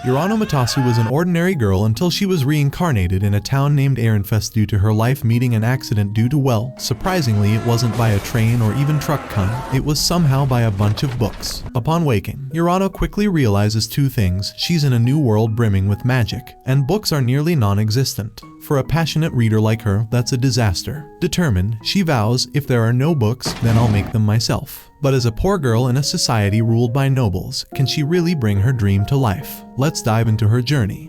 Urano Motosu was an ordinary girl until she was reincarnated in a town named Ehrenfest due to her life meeting an accident due to, well, surprisingly it wasn't by a train or even truck kind, it was somehow by a bunch of books. Upon waking, Urano quickly realizes two things: she's in a new world brimming with magic, and books are nearly non-existent. For a passionate reader like her, that's a disaster. Determined, she vows, if there are no books, then I'll make them myself. But as a poor girl in a society ruled by nobles, can she really bring her dream to life? Let's dive into her journey.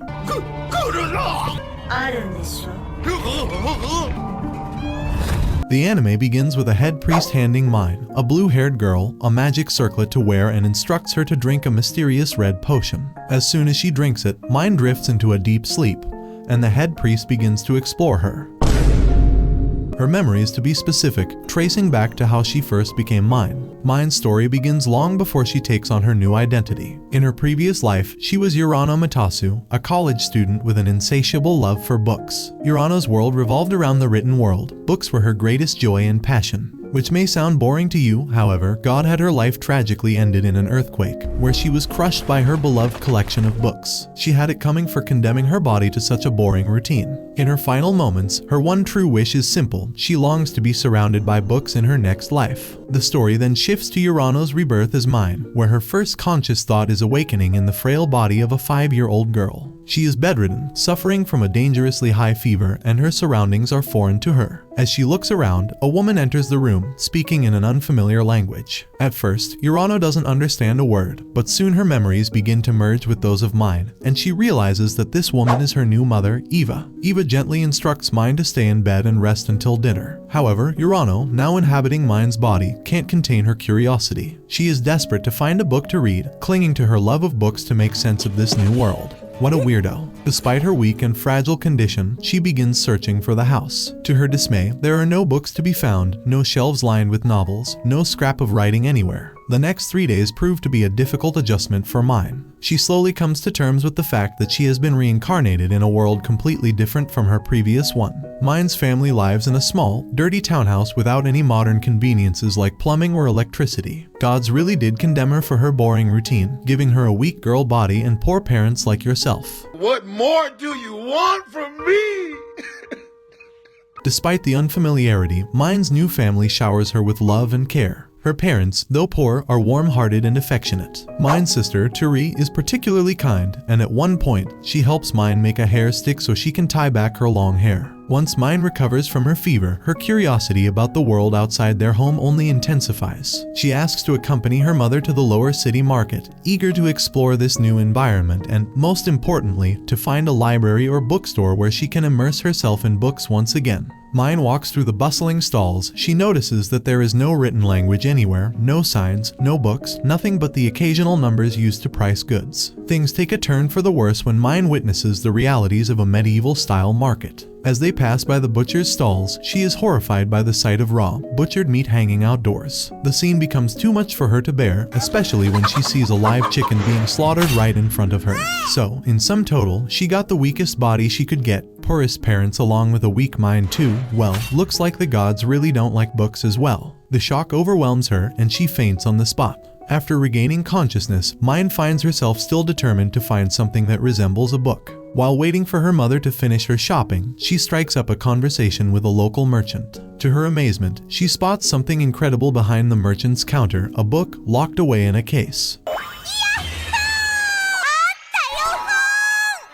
The anime begins with a head priest handing Myne, a blue-haired girl, a magic circlet to wear and instructs her to drink a mysterious red potion. As soon as she drinks it, Myne drifts into a deep sleep, and the head priest begins to explore her. Her memories, to be specific, tracing back to how she first became Myne. Myne's story begins long before she takes on her new identity. In her previous life, she was Urano Motosu, a college student with an insatiable love for books. Urano's world revolved around the written world. Books were her greatest joy and passion. Which may sound boring to you, however, God had her life tragically ended in an earthquake, where she was crushed by her beloved collection of books. She had it coming for condemning her body to such a boring routine. In her final moments, her one true wish is simple: she longs to be surrounded by books in her next life. The story then shifts to Urano's rebirth as Myne, where her first conscious thought is awakening in the frail body of a 5-year-old girl. She is bedridden, suffering from a dangerously high fever, and her surroundings are foreign to her. As she looks around, a woman enters the room, speaking in an unfamiliar language. At first, Urano doesn't understand a word, but soon her memories begin to merge with those of Myne, and she realizes that this woman is her new mother, Eva. Eva gently instructs Myne to stay in bed and rest until dinner. However, Urano, now inhabiting Myne's body, can't contain her curiosity. She is desperate to find a book to read, clinging to her love of books to make sense of this new world. What a weirdo. Despite her weak and fragile condition, she begins searching for the house. To her dismay, there are no books to be found, no shelves lined with novels, no scrap of writing anywhere. The next 3 days prove to be a difficult adjustment for Myne. She slowly comes to terms with the fact that she has been reincarnated in a world completely different from her previous one. Myne's family lives in a small, dirty townhouse without any modern conveniences like plumbing or electricity. Gods really did condemn her for her boring routine, giving her a weak girl body and poor parents like yourself. What more do you want from me? Despite the unfamiliarity, Myne's new family showers her with love and care. Her parents, though poor, are warm-hearted and affectionate. Myne's sister, Turi, is particularly kind, and at one point, she helps Myne make a hair stick so she can tie back her long hair. Once Myne recovers from her fever, her curiosity about the world outside their home only intensifies. She asks to accompany her mother to the lower city market, eager to explore this new environment and, most importantly, to find a library or bookstore where she can immerse herself in books once again. Myne walks through the bustling stalls. She notices that there is no written language anywhere, no signs, no books, nothing but the occasional numbers used to price goods. Things take a turn for the worse when Myne witnesses the realities of a medieval-style market. As they pass by the butcher's stalls, she is horrified by the sight of raw, butchered meat hanging outdoors. The scene becomes too much for her to bear, especially when she sees a live chicken being slaughtered right in front of her. So, in sum total, she got the weakest body she could get, poorest parents along with a weak mind too. Well, looks like the gods really don't like books as well. The shock overwhelms her and she faints on the spot. After regaining consciousness, Myne finds herself still determined to find something that resembles a book. While waiting for her mother to finish her shopping, she strikes up a conversation with a local merchant. To her amazement, she spots something incredible behind the merchant's counter, a book locked away in a case.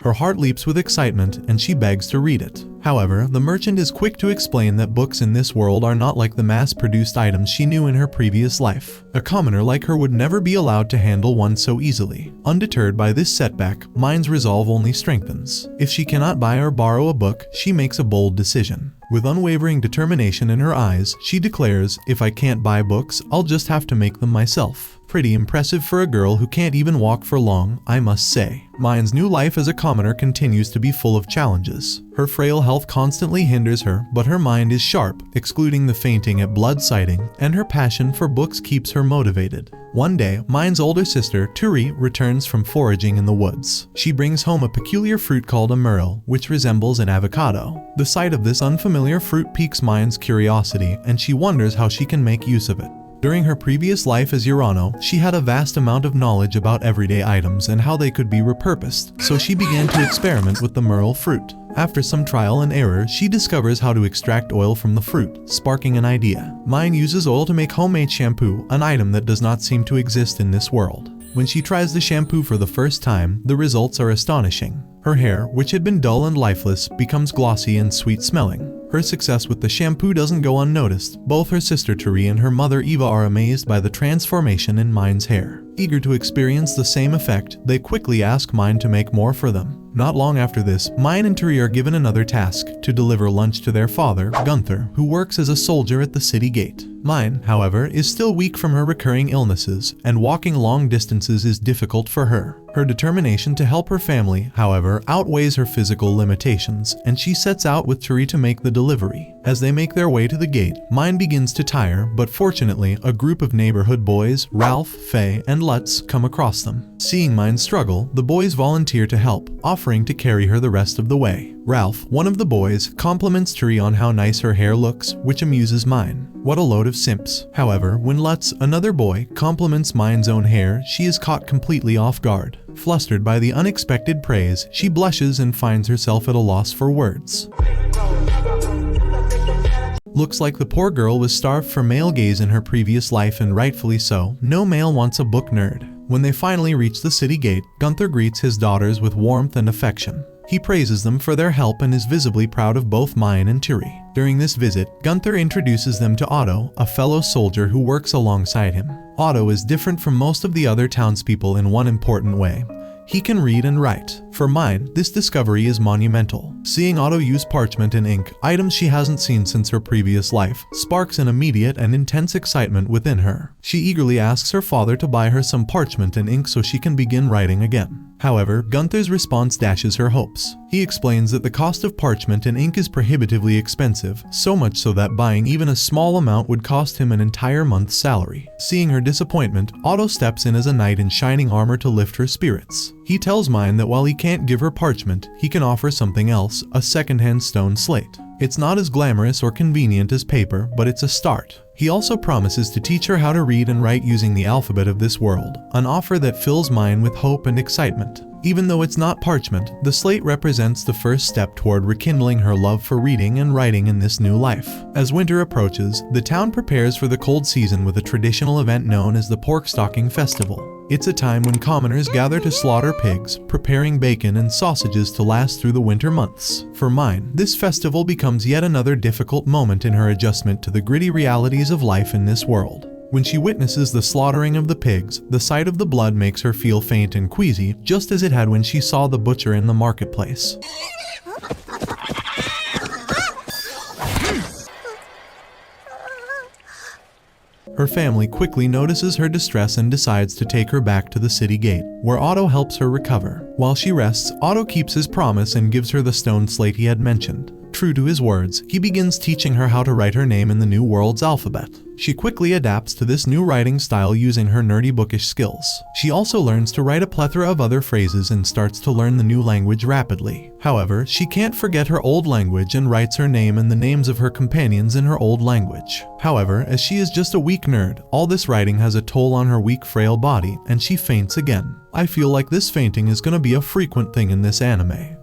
Her heart leaps with excitement and she begs to read it. However, the merchant is quick to explain that books in this world are not like the mass-produced items she knew in her previous life. A commoner like her would never be allowed to handle one so easily. Undeterred by this setback, Myne's resolve only strengthens. If she cannot buy or borrow a book, she makes a bold decision. With unwavering determination in her eyes, she declares, "If I can't buy books, I'll just have to make them myself." Pretty impressive for a girl who can't even walk for long, I must say. Myne's new life as a commoner continues to be full of challenges. Her frail health constantly hinders her, but her mind is sharp, excluding the fainting at blood sighting, and her passion for books keeps her motivated. One day, Myne's older sister, Turi, returns from foraging in the woods. She brings home a peculiar fruit called a myrtle, which resembles an avocado. The sight of this unfamiliar fruit piques Myne's curiosity, and she wonders how she can make use of it. During her previous life as Urano, she had a vast amount of knowledge about everyday items and how they could be repurposed, so she began to experiment with the myrtle fruit. After some trial and error, she discovers how to extract oil from the fruit, sparking an idea. Myne uses oil to make homemade shampoo, an item that does not seem to exist in this world. When she tries the shampoo for the first time, the results are astonishing. Her hair, which had been dull and lifeless, becomes glossy and sweet-smelling. Her success with the shampoo doesn't go unnoticed. Both her sister Turi and her mother Eva are amazed by the transformation in Myne's hair. Eager to experience the same effect, they quickly ask Myne to make more for them. Not long after this, Myne and Turi are given another task, to deliver lunch to their father, Gunther, who works as a soldier at the city gate. Myne, however, is still weak from her recurring illnesses, and walking long distances is difficult for her. Her determination to help her family, however, outweighs her physical limitations, and she sets out with Turi to make the delivery. As they make their way to the gate, Myne begins to tire, but fortunately, a group of neighborhood boys, Ralph, Faye, and Lutz, come across them. Seeing Myne struggle, the boys volunteer to help, offering to carry her the rest of the way. Ralph, one of the boys, compliments Turi on how nice her hair looks, which amuses Myne. What a load of simps. However, when Lutz, another boy, compliments Myne's own hair, she is caught completely off guard. Flustered by the unexpected praise, she blushes and finds herself at a loss for words. Looks like the poor girl was starved for male gaze in her previous life, and rightfully so. No male wants a book nerd. When they finally reach the city gate, Gunther greets his daughters with warmth and affection. He praises them for their help and is visibly proud of both Myne and Turi. During this visit, Gunther introduces them to Otto, a fellow soldier who works alongside him. Otto is different from most of the other townspeople in one important way. He can read and write. For Myne, this discovery is monumental. Seeing Otto use parchment and ink, items she hasn't seen since her previous life, sparks an immediate and intense excitement within her. She eagerly asks her father to buy her some parchment and ink so she can begin writing again. However, Gunther's response dashes her hopes. He explains that the cost of parchment and ink is prohibitively expensive, so much so that buying even a small amount would cost him an entire month's salary. Seeing her disappointment, Otto steps in as a knight in shining armor to lift her spirits. He tells Myne that while he can't give her parchment, he can offer something else, a second-hand stone slate. It's not as glamorous or convenient as paper, but it's a start. He also promises to teach her how to read and write using the alphabet of this world, an offer that fills Myne with hope and excitement. Even though it's not parchment, the slate represents the first step toward rekindling her love for reading and writing in this new life. As winter approaches, the town prepares for the cold season with a traditional event known as the Pork Stocking Festival. It's a time when commoners gather to slaughter pigs, preparing bacon and sausages to last through the winter months. For Myne, this festival becomes yet another difficult moment in her adjustment to the gritty realities of life in this world. When she witnesses the slaughtering of the pigs, the sight of the blood makes her feel faint and queasy, just as it had when she saw the butcher in the marketplace. Her family quickly notices her distress and decides to take her back to the city gate, where Otto helps her recover. While she rests, Otto keeps his promise and gives her the stone slate he had mentioned. True to his words, he begins teaching her how to write her name in the new world's alphabet. She quickly adapts to this new writing style using her nerdy bookish skills. She also learns to write a plethora of other phrases and starts to learn the new language rapidly. However, she can't forget her old language and writes her name and the names of her companions in her old language. However, as she is just a weak nerd, all this writing has a toll on her weak, frail body, and she faints again. I feel like this fainting is gonna be a frequent thing in this anime.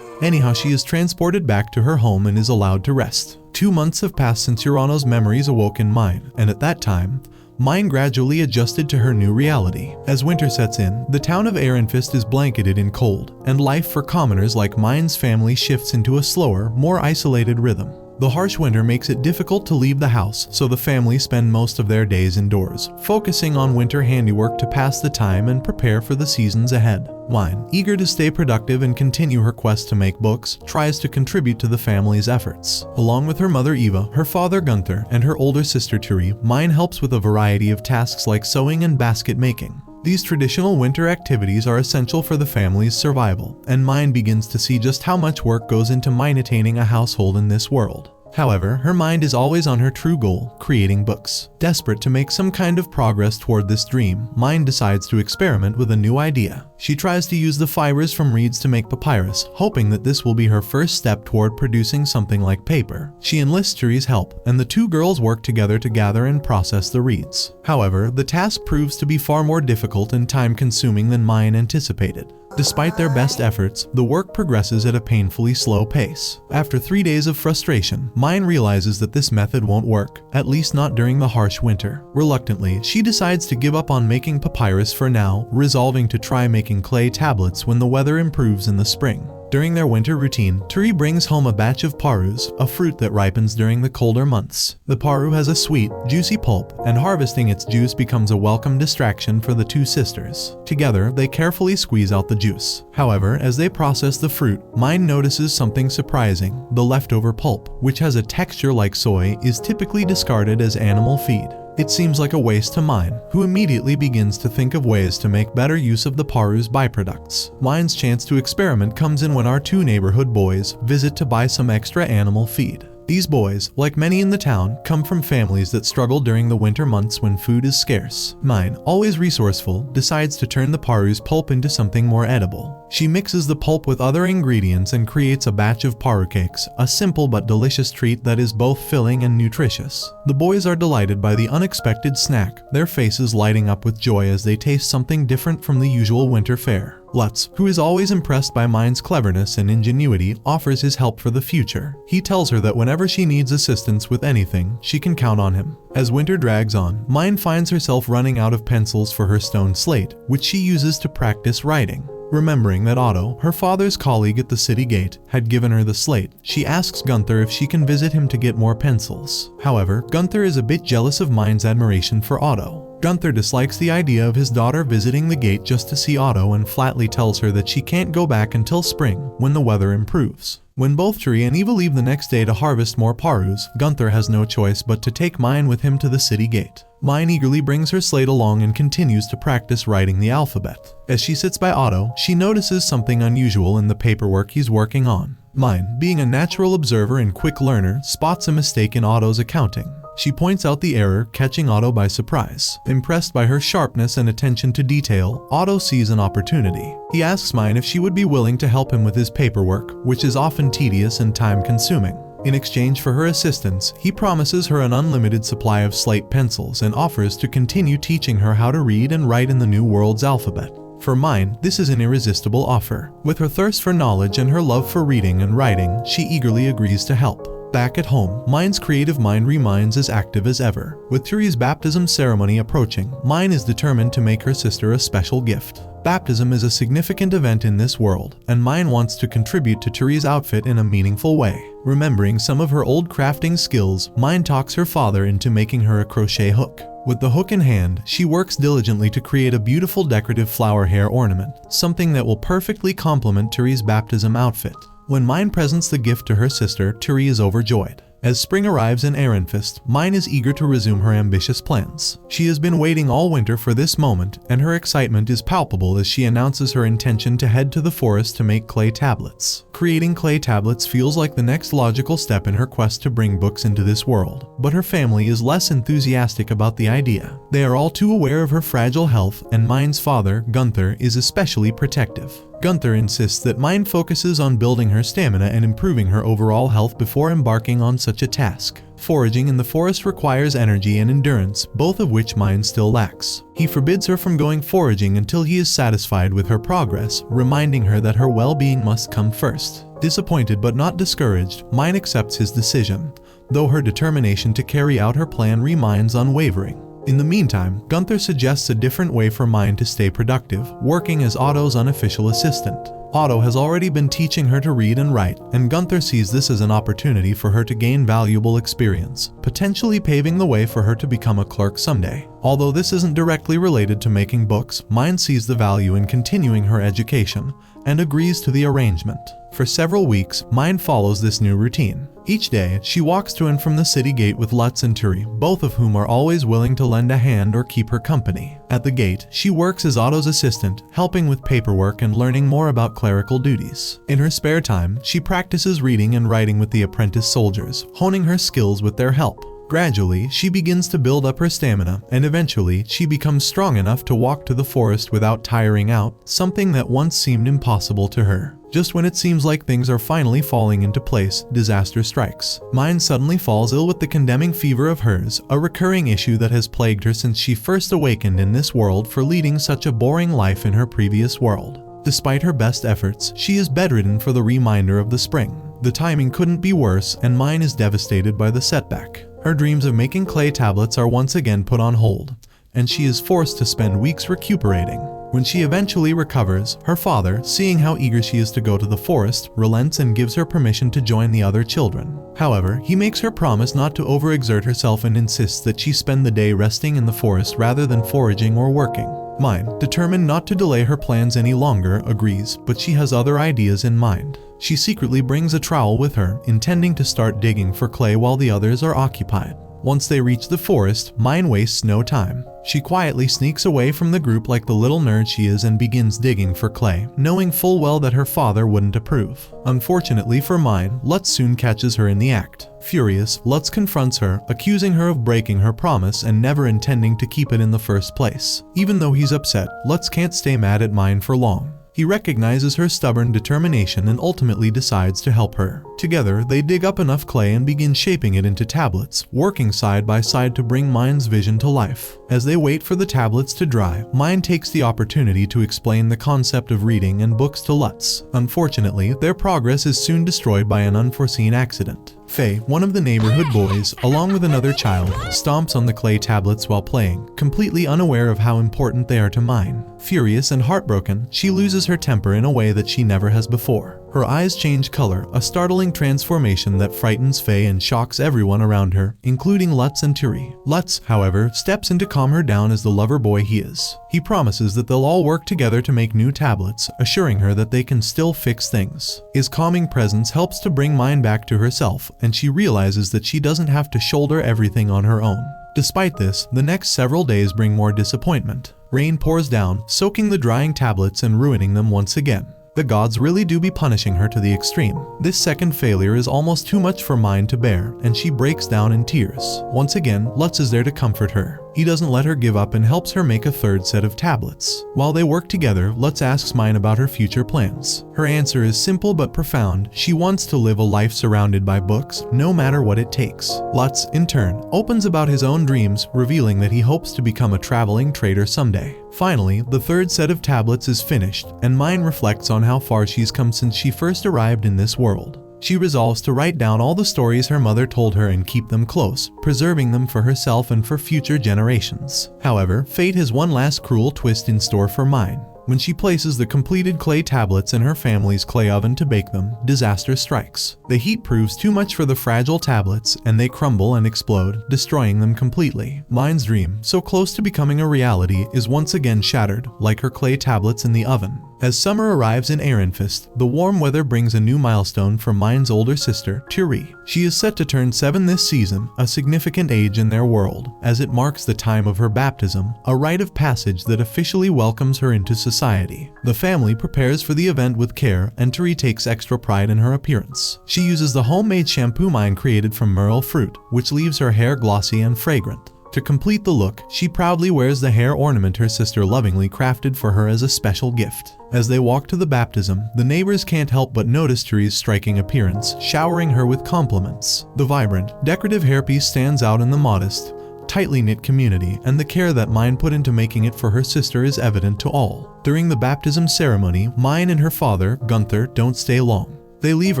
Anyhow, she is transported back to her home and is allowed to rest. 2 months have passed since Urano's memories awoke in Myne, and at that time, Myne gradually adjusted to her new reality. As winter sets in, the town of Ehrenfist is blanketed in cold, and life for commoners like Myne's family shifts into a slower, more isolated rhythm. The harsh winter makes it difficult to leave the house, so the family spend most of their days indoors, focusing on winter handiwork to pass the time and prepare for the seasons ahead. Myne, eager to stay productive and continue her quest to make books, tries to contribute to the family's efforts. Along with her mother Eva, her father Gunther, and her older sister Turi, Myne helps with a variety of tasks like sewing and basket making. These traditional winter activities are essential for the family's survival, and Myne begins to see just how much work goes into maintaining a household in this world. However, her mind is always on her true goal, creating books. Desperate to make some kind of progress toward this dream, Myne decides to experiment with a new idea. She tries to use the fibers from reeds to make papyrus, hoping that this will be her first step toward producing something like paper. She enlists Turi's help, and the two girls work together to gather and process the reeds. However, the task proves to be far more difficult and time-consuming than Myne anticipated. Despite their best efforts, the work progresses at a painfully slow pace. After 3 days of frustration, Myne realizes that this method won't work, at least not during the harsh winter. Reluctantly, she decides to give up on making papyrus for now, resolving to try making clay tablets when the weather improves in the spring. During their winter routine, Turi brings home a batch of parus, a fruit that ripens during the colder months. The paru has a sweet, juicy pulp, and harvesting its juice becomes a welcome distraction for the two sisters. Together, they carefully squeeze out the juice. However, as they process the fruit, Myne notices something surprising. The leftover pulp, which has a texture like soy, is typically discarded as animal feed. It seems like a waste to Myne, who immediately begins to think of ways to make better use of the paru's byproducts. Myne's chance to experiment comes in when our two neighborhood boys visit to buy some extra animal feed. These boys, like many in the town, come from families that struggle during the winter months when food is scarce. Myne, always resourceful, decides to turn the paru's pulp into something more edible. She mixes the pulp with other ingredients and creates a batch of paru cakes, a simple but delicious treat that is both filling and nutritious. The boys are delighted by the unexpected snack, their faces lighting up with joy as they taste something different from the usual winter fare. Lutz, who is always impressed by Myne's cleverness and ingenuity, offers his help for the future. He tells her that whenever she needs assistance with anything, she can count on him. As winter drags on, Myne finds herself running out of pencils for her stone slate, which she uses to practice writing. Remembering that Otto, her father's colleague at the city gate, had given her the slate, she asks Gunther if she can visit him to get more pencils. However, Gunther is a bit jealous of Myne's admiration for Otto. Gunther dislikes the idea of his daughter visiting the gate just to see Otto and flatly tells her that she can't go back until spring, when the weather improves. When both Turi and Eva leave the next day to harvest more parus, Gunther has no choice but to take Myne with him to the city gate. Myne eagerly brings her slate along and continues to practice writing the alphabet. As she sits by Otto, she notices something unusual in the paperwork he's working on. Myne, being a natural observer and quick learner, spots a mistake in Otto's accounting. She points out the error, catching Otto by surprise. Impressed by her sharpness and attention to detail, Otto sees an opportunity. He asks Myne if she would be willing to help him with his paperwork, which is often tedious and time-consuming. In exchange for her assistance, he promises her an unlimited supply of slate pencils and offers to continue teaching her how to read and write in the new world's alphabet. For Myne, this is an irresistible offer. With her thirst for knowledge and her love for reading and writing, she eagerly agrees to help. Back at home, Myne's creative mind remains as active as ever. With Turi's baptism ceremony approaching, Myne is determined to make her sister a special gift. Baptism is a significant event in this world, and Myne wants to contribute to Turi's outfit in a meaningful way. Remembering some of her old crafting skills, Myne talks her father into making her a crochet hook. With the hook in hand, she works diligently to create a beautiful decorative flower hair ornament, something that will perfectly complement Turi's baptism outfit. When Myne presents the gift to her sister, Turi is overjoyed. As spring arrives in Ehrenfest, Myne is eager to resume her ambitious plans. She has been waiting all winter for this moment, and her excitement is palpable as she announces her intention to head to the forest to make clay tablets. Creating clay tablets feels like the next logical step in her quest to bring books into this world, but her family is less enthusiastic about the idea. They are all too aware of her fragile health, and Myne's father, Gunther, is especially protective. Gunther insists that Myne focuses on building her stamina and improving her overall health before embarking on such a task. Foraging in the forest requires energy and endurance, both of which Myne still lacks. He forbids her from going foraging until he is satisfied with her progress, reminding her that her well-being must come first. Disappointed but not discouraged, Myne accepts his decision, though her determination to carry out her plan remains unwavering. In the meantime, Gunther suggests a different way for Myne to stay productive, working as Otto's unofficial assistant. Otto has already been teaching her to read and write, and Gunther sees this as an opportunity for her to gain valuable experience, potentially paving the way for her to become a clerk someday. Although this isn't directly related to making books, Myne sees the value in continuing her education and agrees to the arrangement. For several weeks, Myne follows this new routine. Each day, she walks to and from the city gate with Lutz and Turi, both of whom are always willing to lend a hand or keep her company. At the gate, she works as Otto's assistant, helping with paperwork and learning more about clerical duties. In her spare time, she practices reading and writing with the apprentice soldiers, honing her skills with their help. Gradually, she begins to build up her stamina, and eventually, she becomes strong enough to walk to the forest without tiring out, something that once seemed impossible to her. Just when it seems like things are finally falling into place, disaster strikes. Myne suddenly falls ill with the condemning fever of hers, a recurring issue that has plagued her since she first awakened in this world for leading such a boring life in her previous world. Despite her best efforts, she is bedridden for the remainder of the spring. The timing couldn't be worse, and Myne is devastated by the setback. Her dreams of making clay tablets are once again put on hold, and she is forced to spend weeks recuperating. When she eventually recovers, her father, seeing how eager she is to go to the forest, relents and gives her permission to join the other children. However, he makes her promise not to overexert herself and insists that she spend the day resting in the forest rather than foraging or working. Myne, determined not to delay her plans any longer, agrees, but she has other ideas in mind. She secretly brings a trowel with her, intending to start digging for clay while the others are occupied. Once they reach the forest, Myne wastes no time. She quietly sneaks away from the group like the little nerd she is and begins digging for clay, knowing full well that her father wouldn't approve. Unfortunately for Myne, Lutz soon catches her in the act. Furious, Lutz confronts her, accusing her of breaking her promise and never intending to keep it in the first place. Even though he's upset, Lutz can't stay mad at Myne for long. He recognizes her stubborn determination and ultimately decides to help her. Together, they dig up enough clay and begin shaping it into tablets, working side by side to bring Myne's vision to life. As they wait for the tablets to dry, Myne takes the opportunity to explain the concept of reading and books to Lutz. Unfortunately, their progress is soon destroyed by an unforeseen accident. Faye, one of the neighborhood boys, along with another child, stomps on the clay tablets while playing, completely unaware of how important they are to Myne. Furious and heartbroken, she loses her temper in a way that she never has before. Her eyes change color, a startling transformation that frightens Faye and shocks everyone around her, including Lutz and Turi. Lutz, however, steps in to calm her down as the lover boy he is. He promises that they'll all work together to make new tablets, assuring her that they can still fix things. His calming presence helps to bring Myne back to herself, and she realizes that she doesn't have to shoulder everything on her own. Despite this, the next several days bring more disappointment. Rain pours down, soaking the drying tablets and ruining them once again. The gods really do be punishing her to the extreme. This second failure is almost too much for Myne to bear, and she breaks down in tears. Once again, Lutz is there to comfort her. He doesn't let her give up and helps her make a third set of tablets. While they work together, Lutz asks Myne about her future plans. Her answer is simple but profound. She wants to live a life surrounded by books, no matter what it takes. Lutz, in turn, opens about his own dreams, revealing that he hopes to become a traveling trader someday. Finally, the third set of tablets is finished, and Myne reflects on how far she's come since she first arrived in this world. She resolves to write down all the stories her mother told her and keep them close, preserving them for herself and for future generations. However, fate has one last cruel twist in store for Myne. When she places the completed clay tablets in her family's clay oven to bake them, disaster strikes. The heat proves too much for the fragile tablets, and they crumble and explode, destroying them completely. Myne's dream, so close to becoming a reality, is once again shattered, like her clay tablets in the oven. As summer arrives in Ehrenfest, the warm weather brings a new milestone for Myne's older sister, Turi. She is set to turn 7 this season, a significant age in their world, as it marks the time of her baptism, a rite of passage that officially welcomes her into society. The family prepares for the event with care, and Turi takes extra pride in her appearance. She uses the homemade shampoo Myne created from merle fruit, which leaves her hair glossy and fragrant. To complete the look, she proudly wears the hair ornament her sister lovingly crafted for her as a special gift. As they walk to the baptism, the neighbors can't help but notice Turi's striking appearance, showering her with compliments. The vibrant, decorative hairpiece stands out in the modest, tightly knit community, and the care that Myne put into making it for her sister is evident to all. During the baptism ceremony, Myne and her father, Gunther, don't stay long. They leave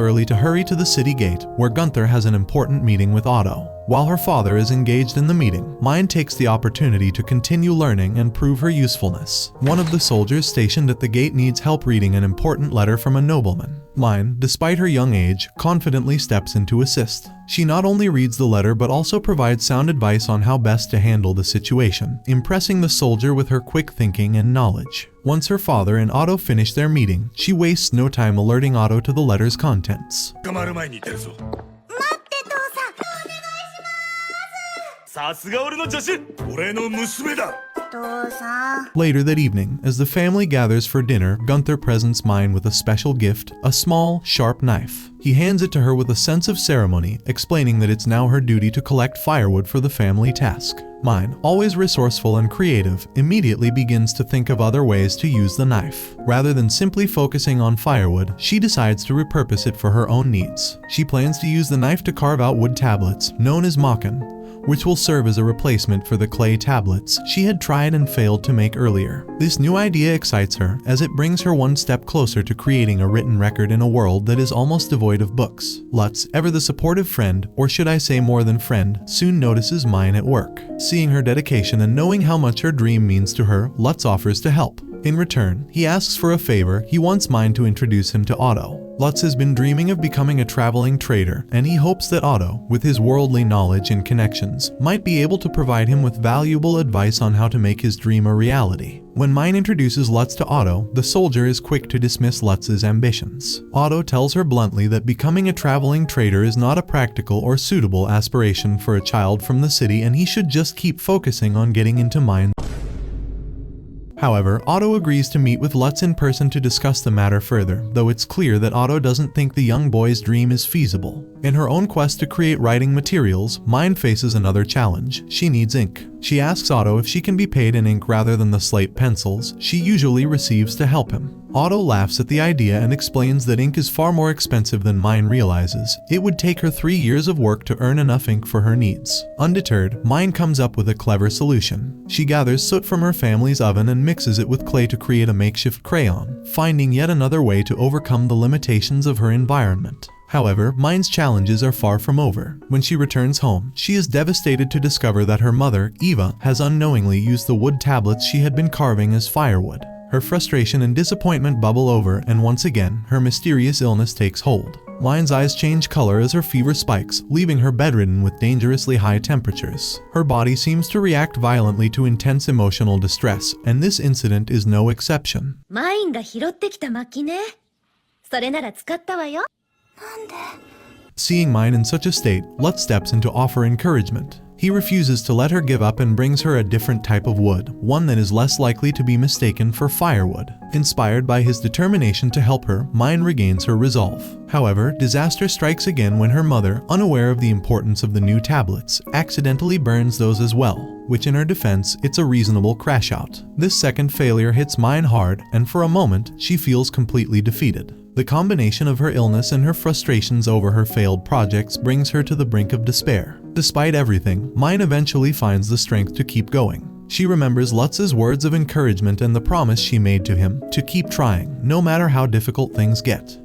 early to hurry to the city gate, where Gunther has an important meeting with Otto. While her father is engaged in the meeting, Myne takes the opportunity to continue learning and prove her usefulness. One of the soldiers stationed at the gate needs help reading an important letter from a nobleman. Myne, despite her young age, confidently steps in to assist. She not only reads the letter but also provides sound advice on how best to handle the situation, impressing the soldier with her quick thinking and knowledge. Once her father and Otto finish their meeting, she wastes no time alerting Otto to the letter's contents. さすが俺の女子俺の娘だ Later that evening, as the family gathers for dinner, Gunther presents Myne with a special gift, a small, sharp knife. He hands it to her with a sense of ceremony, explaining that it's now her duty to collect firewood for the family task. Myne, always resourceful and creative, immediately begins to think of other ways to use the knife. Rather than simply focusing on firewood, she decides to repurpose it for her own needs. She plans to use the knife to carve out wood tablets, known as maken, which will serve as a replacement for the clay tablets she had tried and failed to make earlier. This new idea excites her, as it brings her one step closer to creating a written record in a world that is almost devoid of books. Lutz, ever the supportive friend, or should I say more than friend, soon notices Myne at work. Seeing her dedication and knowing how much her dream means to her, Lutz offers to help. In return, he asks for a favor. He wants Myne to introduce him to Otto. Lutz has been dreaming of becoming a traveling trader, and he hopes that Otto, with his worldly knowledge and connections, might be able to provide him with valuable advice on how to make his dream a reality. When Myne introduces Lutz to Otto, the soldier is quick to dismiss Lutz's ambitions. Otto tells her bluntly that becoming a traveling trader is not a practical or suitable aspiration for a child from the city, and he should just keep focusing on getting into Myne. However, Otto agrees to meet with Lutz in person to discuss the matter further, though it's clear that Otto doesn't think the young boy's dream is feasible. In her own quest to create writing materials, Myne faces another challenge. She needs ink. She asks Otto if she can be paid in ink rather than the slate pencils she usually receives to help him. Otto laughs at the idea and explains that ink is far more expensive than Myne realizes. It would take her 3 years of work to earn enough ink for her needs. Undeterred, Myne comes up with a clever solution. She gathers soot from her family's oven and mixes it with clay to create a makeshift crayon, finding yet another way to overcome the limitations of her environment. However, Myne's challenges are far from over. When she returns home, she is devastated to discover that her mother, Eva, has unknowingly used the wood tablets she had been carving as firewood. Her frustration and disappointment bubble over, and once again, her mysterious illness takes hold. Myne's eyes change color as her fever spikes, leaving her bedridden with dangerously high temperatures. Her body seems to react violently to intense emotional distress, and this incident is no exception. Myne が拾ってきた薪ね。それなら使ったわよ。Seeing Myne in such a state, Lutz steps in to offer encouragement. He refuses to let her give up and brings her a different type of wood, one that is less likely to be mistaken for firewood. Inspired by his determination to help her, Myne regains her resolve. However, disaster strikes again when her mother, unaware of the importance of the new tablets, accidentally burns those as well, which in her defense, it's a reasonable crash out. This second failure hits Myne hard, and for a moment, she feels completely defeated. The combination of her illness and her frustrations over her failed projects brings her to the brink of despair. Despite everything, Myne eventually finds the strength to keep going. She remembers Lutz's words of encouragement and the promise she made to him to keep trying, no matter how difficult things get.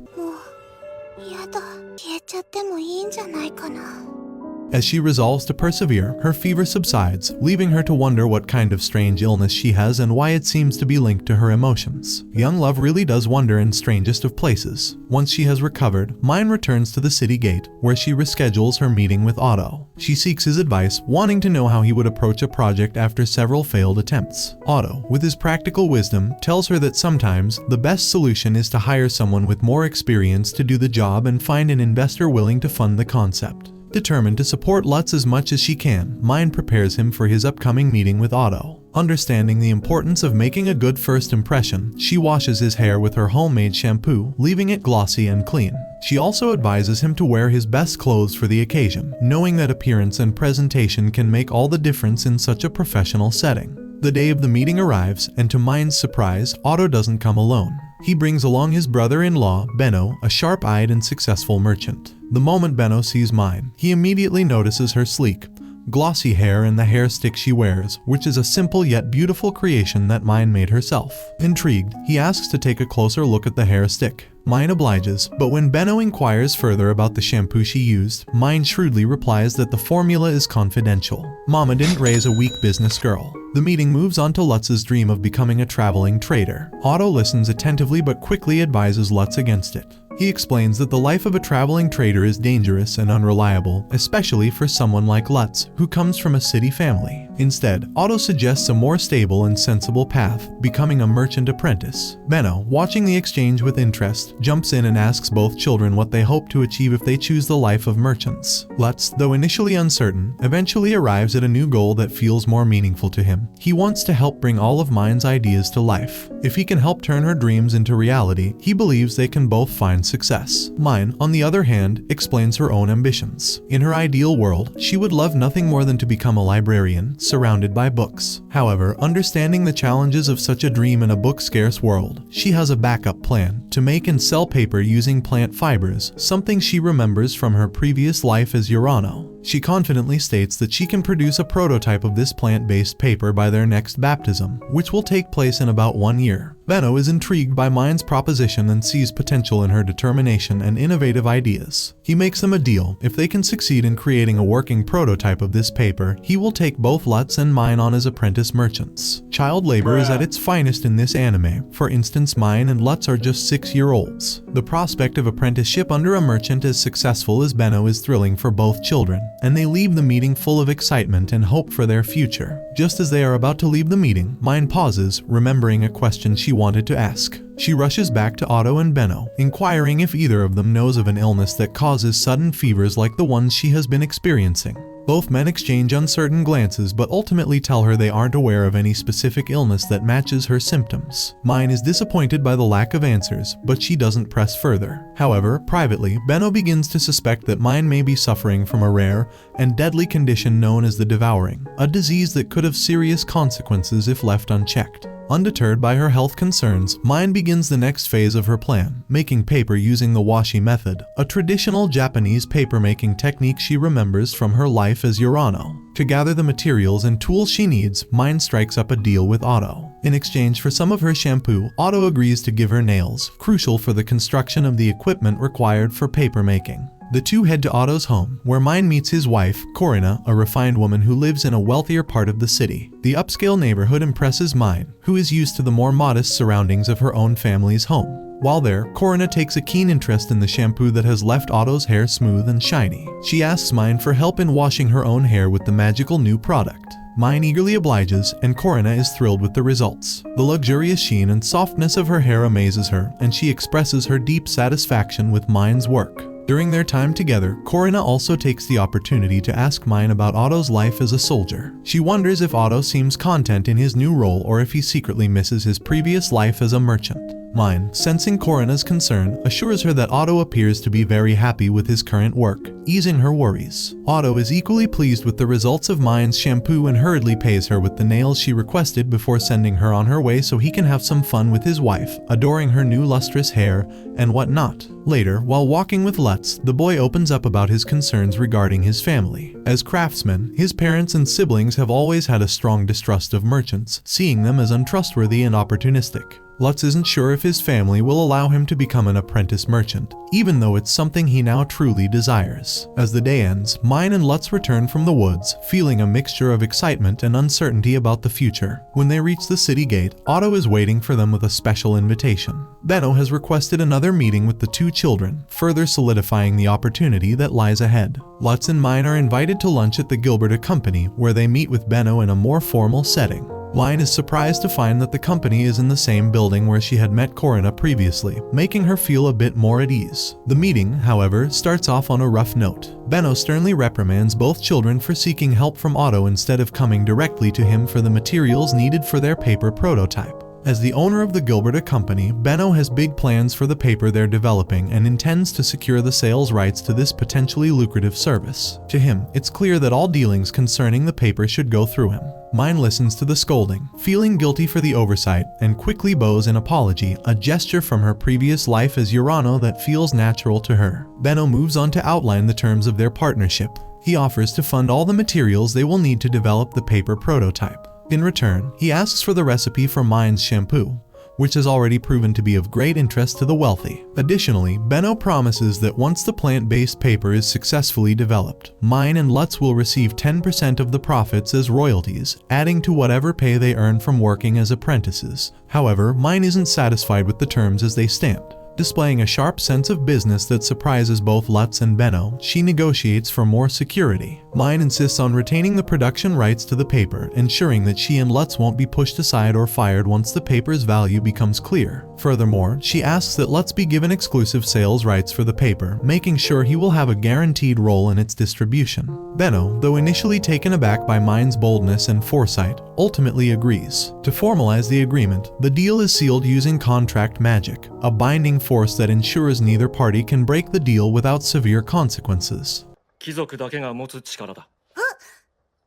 As she resolves to persevere, her fever subsides, leaving her to wonder what kind of strange illness she has and why it seems to be linked to her emotions. Young love really does wonder in strangest of places. Once she has recovered, Myne returns to the city gate, where she reschedules her meeting with Otto. She seeks his advice, wanting to know how he would approach a project after several failed attempts. Otto, with his practical wisdom, tells her that sometimes the best solution is to hire someone with more experience to do the job and find an investor willing to fund the concept. Determined to support Lutz as much as she can, Myne prepares him for his upcoming meeting with Otto. Understanding the importance of making a good first impression, she washes his hair with her homemade shampoo, leaving it glossy and clean. She also advises him to wear his best clothes for the occasion, knowing that appearance and presentation can make all the difference in such a professional setting. The day of the meeting arrives, and to Myne's surprise, Otto doesn't come alone. He brings along his brother-in-law, Benno, a sharp-eyed and successful merchant. The moment Benno sees Myne, he immediately notices her sleek, glossy hair and the hair stick she wears, which is a simple yet beautiful creation that Myne made herself. Intrigued, he asks to take a closer look at the hair stick. Myne obliges, but when Benno inquires further about the shampoo she used, Myne shrewdly replies that the formula is confidential. Mama didn't raise a weak business girl. The meeting moves on to Lutz's dream of becoming a traveling trader. Otto listens attentively but quickly advises Lutz against it. He explains that the life of a traveling trader is dangerous and unreliable, especially for someone like Lutz, who comes from a city family. Instead, Otto suggests a more stable and sensible path, becoming a merchant apprentice. Benno, watching the exchange with interest, jumps in and asks both children what they hope to achieve if they choose the life of merchants. Lutz, though initially uncertain, eventually arrives at a new goal that feels more meaningful to him. He wants to help bring all of Myne's ideas to life. If he can help turn her dreams into reality, he believes they can both find success. Myne, on the other hand, explains her own ambitions. In her ideal world, she would love nothing more than to become a librarian, surrounded by books. However, understanding the challenges of such a dream in a book-scarce world, she has a backup plan to make and sell paper using plant fibers, something she remembers from her previous life as Urano. She confidently states that she can produce a prototype of this plant-based paper by their next baptism, which will take place in about 1 year. Benno is intrigued by Myne's proposition and sees potential in her determination and innovative ideas. He makes them a deal. If they can succeed in creating a working prototype of this paper, he will take both Lutz and Myne on as apprentice merchants. Child labor is at its finest in this anime. For instance, Myne and Lutz are just 6-year-olds. The prospect of apprenticeship under a merchant as successful as Benno is thrilling for both children, and they leave the meeting full of excitement and hope for their future. Just as they are about to leave the meeting, Myne pauses, remembering a question she wanted to ask. She rushes back to Otto and Benno, inquiring if either of them knows of an illness that causes sudden fevers like the ones she has been experiencing. Both men exchange uncertain glances but ultimately tell her they aren't aware of any specific illness that matches her symptoms. Myne is disappointed by the lack of answers, but she doesn't press further. However, privately, Benno begins to suspect that Myne may be suffering from a rare and deadly condition known as the devouring, a disease that could have serious consequences if left unchecked. Undeterred by her health concerns, Myne begins the next phase of her plan, making paper using the washi method, a traditional Japanese paper-making technique she remembers from her life as Urano. To gather the materials and tools she needs, Myne strikes up a deal with Otto. In exchange for some of her shampoo, Otto agrees to give her nails, crucial for the construction of the equipment required for paper making. The two head to Otto's home, where Myne meets his wife, Corinna, a refined woman who lives in a wealthier part of the city. The upscale neighborhood impresses Myne, who is used to the more modest surroundings of her own family's home. While there, Corinna takes a keen interest in the shampoo that has left Otto's hair smooth and shiny. She asks Myne for help in washing her own hair with the magical new product. Myne eagerly obliges, and Corinna is thrilled with the results. The luxurious sheen and softness of her hair amazes her, and she expresses her deep satisfaction with Myne's work. During their time together, Corinna also takes the opportunity to ask Myne about Otto's life as a soldier. She wonders if Otto seems content in his new role or if he secretly misses his previous life as a merchant. Myne, sensing Corinna's concern, assures her that Otto appears to be very happy with his current work, easing her worries. Otto is equally pleased with the results of Myne's shampoo and hurriedly pays her with the nails she requested before sending her on her way so he can have some fun with his wife, adoring her new lustrous hair and whatnot. Later, while walking with Lutz, the boy opens up about his concerns regarding his family. As craftsmen, his parents and siblings have always had a strong distrust of merchants, seeing them as untrustworthy and opportunistic. Lutz isn't sure if his family will allow him to become an apprentice merchant, even though it's something he now truly desires. As the day ends, Myne and Lutz return from the woods, feeling a mixture of excitement and uncertainty about the future. When they reach the city gate, Otto is waiting for them with a special invitation. Benno has requested another meeting with the two children, further solidifying the opportunity that lies ahead. Lutz and Myne are invited to lunch at the Gilberta Company, where they meet with Benno in a more formal setting. Myne is surprised to find that the company is in the same building where she had met Corinna previously, making her feel a bit more at ease. The meeting, however, starts off on a rough note. Benno sternly reprimands both children for seeking help from Otto instead of coming directly to him for the materials needed for their paper prototype. As the owner of the Gilberta Company, Benno has big plans for the paper they're developing and intends to secure the sales rights to this potentially lucrative service. To him, it's clear that all dealings concerning the paper should go through him. Myne listens to the scolding, feeling guilty for the oversight, and quickly bows an apology, a gesture from her previous life as Urano that feels natural to her. Benno moves on to outline the terms of their partnership. He offers to fund all the materials they will need to develop the paper prototype. In return, he asks for the recipe for Myne's shampoo. which has already proven to be of great interest to the wealthy. Additionally, Benno promises that once the plant-based paper is successfully developed, Myne and Lutz will receive 10% of the profits as royalties, adding to whatever pay they earn from working as apprentices. However, Myne isn't satisfied with the terms as they stand. Displaying a sharp sense of business that surprises both Lutz and Benno, she negotiates for more security. Myne insists on retaining the production rights to the paper, ensuring that she and Lutz won't be pushed aside or fired once the paper's value becomes clear. Furthermore, she asks that Lutz be given exclusive sales rights for the paper, making sure he will have a guaranteed role in its distribution. Benno, though initially taken aback by Myne's boldness and foresight, ultimately agrees. To formalize the agreement, the deal is sealed using contract magic, a binding force that ensures neither party can break the deal without severe consequences. 貴族だけが持つ力だ。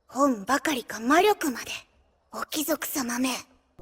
本ばかりか魔力まで。お貴族様め。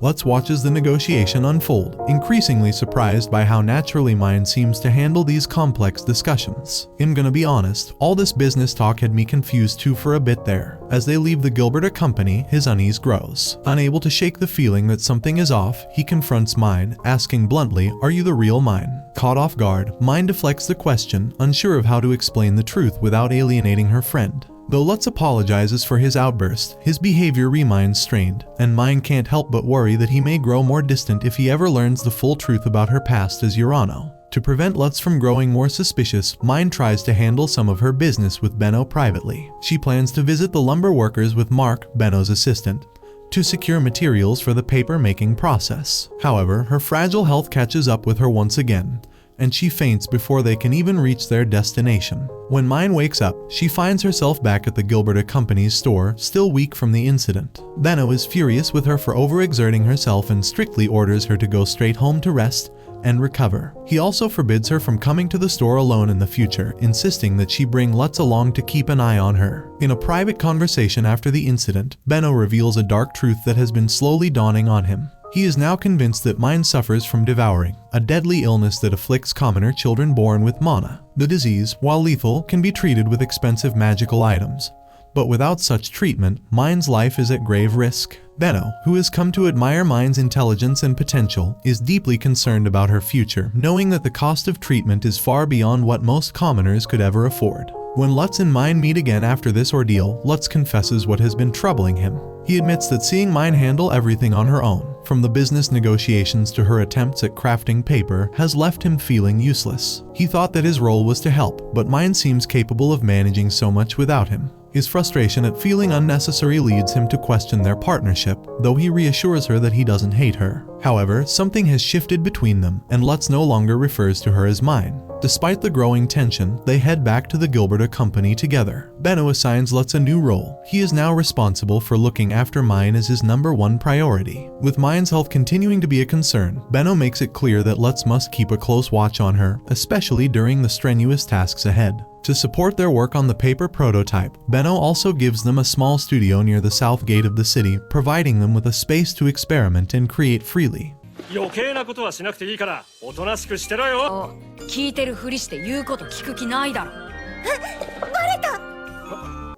Lutz watches the negotiation unfold, increasingly surprised by how naturally Myne seems to handle these complex discussions. I'm gonna be honest, all this business talk had me confused too for a bit there. As they leave the Gilberta company, his unease grows. Unable to shake the feeling that something is off, he confronts Myne, asking bluntly, "Are you the real Myne?" Caught off guard, Myne deflects the question, unsure of how to explain the truth without alienating her friend. Though Lutz apologizes for his outburst, his behavior remains strained, and Myne can't help but worry that he may grow more distant if he ever learns the full truth about her past as Urano. To prevent Lutz from growing more suspicious, Myne tries to handle some of her business with Benno privately. She plans to visit the lumber workers with Mark, Benno's assistant, to secure materials for the paper-making process. However, her fragile health catches up with her once again, and she faints before they can even reach their destination. When Myne wakes up, she finds herself back at the Gilberta company's store, still weak from the incident. Benno is furious with her for overexerting herself and strictly orders her to go straight home to rest and recover. He also forbids her from coming to the store alone in the future, insisting that she bring Lutz along to keep an eye on her. In a private conversation after the incident, Benno reveals a dark truth that has been slowly dawning on him. He is now convinced that Myne suffers from devouring, a deadly illness that afflicts commoner children born with mana. The disease, while lethal, can be treated with expensive magical items. But without such treatment, Myne's life is at grave risk. Benno, who has come to admire Myne's intelligence and potential, is deeply concerned about her future, knowing that the cost of treatment is far beyond what most commoners could ever afford. When Lutz and Myne meet again after this ordeal, Lutz confesses what has been troubling him. He admits that seeing Myne handle everything on her own, from the business negotiations to her attempts at crafting paper, has left him feeling useless. He thought that his role was to help, but Myne seems capable of managing so much without him. His frustration at feeling unnecessary leads him to question their partnership, though he reassures her that he doesn't hate her. However, something has shifted between them, and Lutz no longer refers to her as Myne. Despite the growing tension, they head back to the Gilberta company together. Benno assigns Lutz a new role. He is now responsible for looking after Myne as his #1 priority. With Myne's health continuing to be a concern, Benno makes it clear that Lutz must keep a close watch on her, especially during the strenuous tasks ahead. To support their work on the paper prototype, Benno also gives them a small studio near the south gate of the city, providing them with a space to experiment and create freely. 余計なことはしなくていいからおとなしくしてろよ。聞いてるふりして言うこと聞く気ないだろ。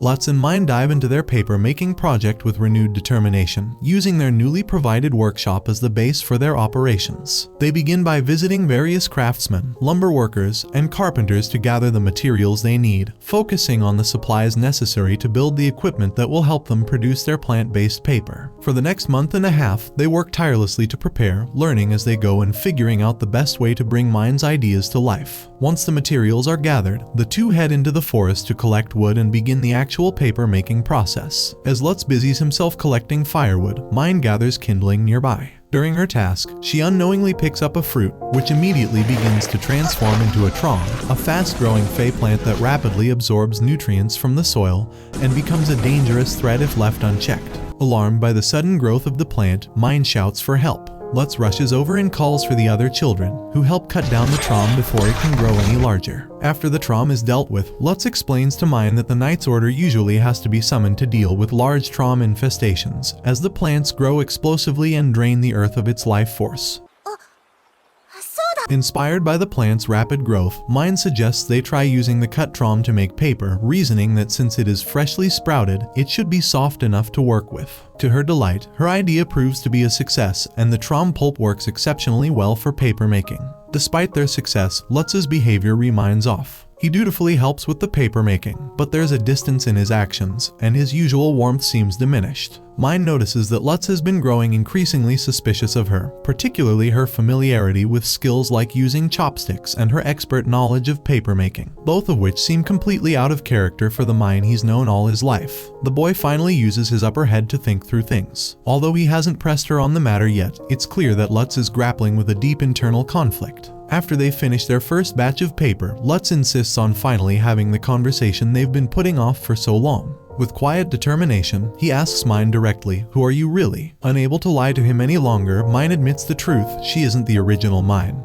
Lutz and Myne dive into their paper-making project with renewed determination, using their newly provided workshop as the base for their operations. They begin by visiting various craftsmen, lumber workers, and carpenters to gather the materials they need, focusing on the supplies necessary to build the equipment that will help them produce their plant-based paper. For the next month and a half, they work tirelessly to prepare, learning as they go and figuring out the best way to bring Myne's ideas to life. Once the materials are gathered, the two head into the forest to collect wood and begin the actual paper-making process. As Lutz busies himself collecting firewood, Myne gathers kindling nearby. During her task, she unknowingly picks up a fruit, which immediately begins to transform into a trom, a fast-growing fey plant that rapidly absorbs nutrients from the soil and becomes a dangerous threat if left unchecked. Alarmed by the sudden growth of the plant, Myne shouts for help. Lutz rushes over and calls for the other children, who help cut down the trom before it can grow any larger. After the trom is dealt with, Lutz explains to Myne that the Knight's Order usually has to be summoned to deal with large trom infestations, as the plants grow explosively and drain the earth of its life force. そう Inspired by the plant's rapid growth, Myne suggests they try using the cut trom to make paper, reasoning that since it is freshly sprouted, it should be soft enough to work with. To her delight, her idea proves to be a success, and the trom pulp works exceptionally well for paper making. Despite their success, Lutz's behavior reminds off. He dutifully helps with the paper making, but there's a distance in his actions, and his usual warmth seems diminished. Myne notices that Lutz has been growing increasingly suspicious of her, particularly her familiarity with skills like using chopsticks and her expert knowledge of paper making, both of which seem completely out of character for the Myne he's known all his life. The boy finally uses his upper head to think through things. Although he hasn't pressed her on the matter yet, it's clear that Lutz is grappling with a deep internal conflict. After they finish their first batch of paper, Lutz insists on finally having the conversation they've been putting off for so long. With quiet determination, he asks Myne directly, "Who are you really?" Unable to lie to him any longer, Myne admits the truth: she isn't the original Myne,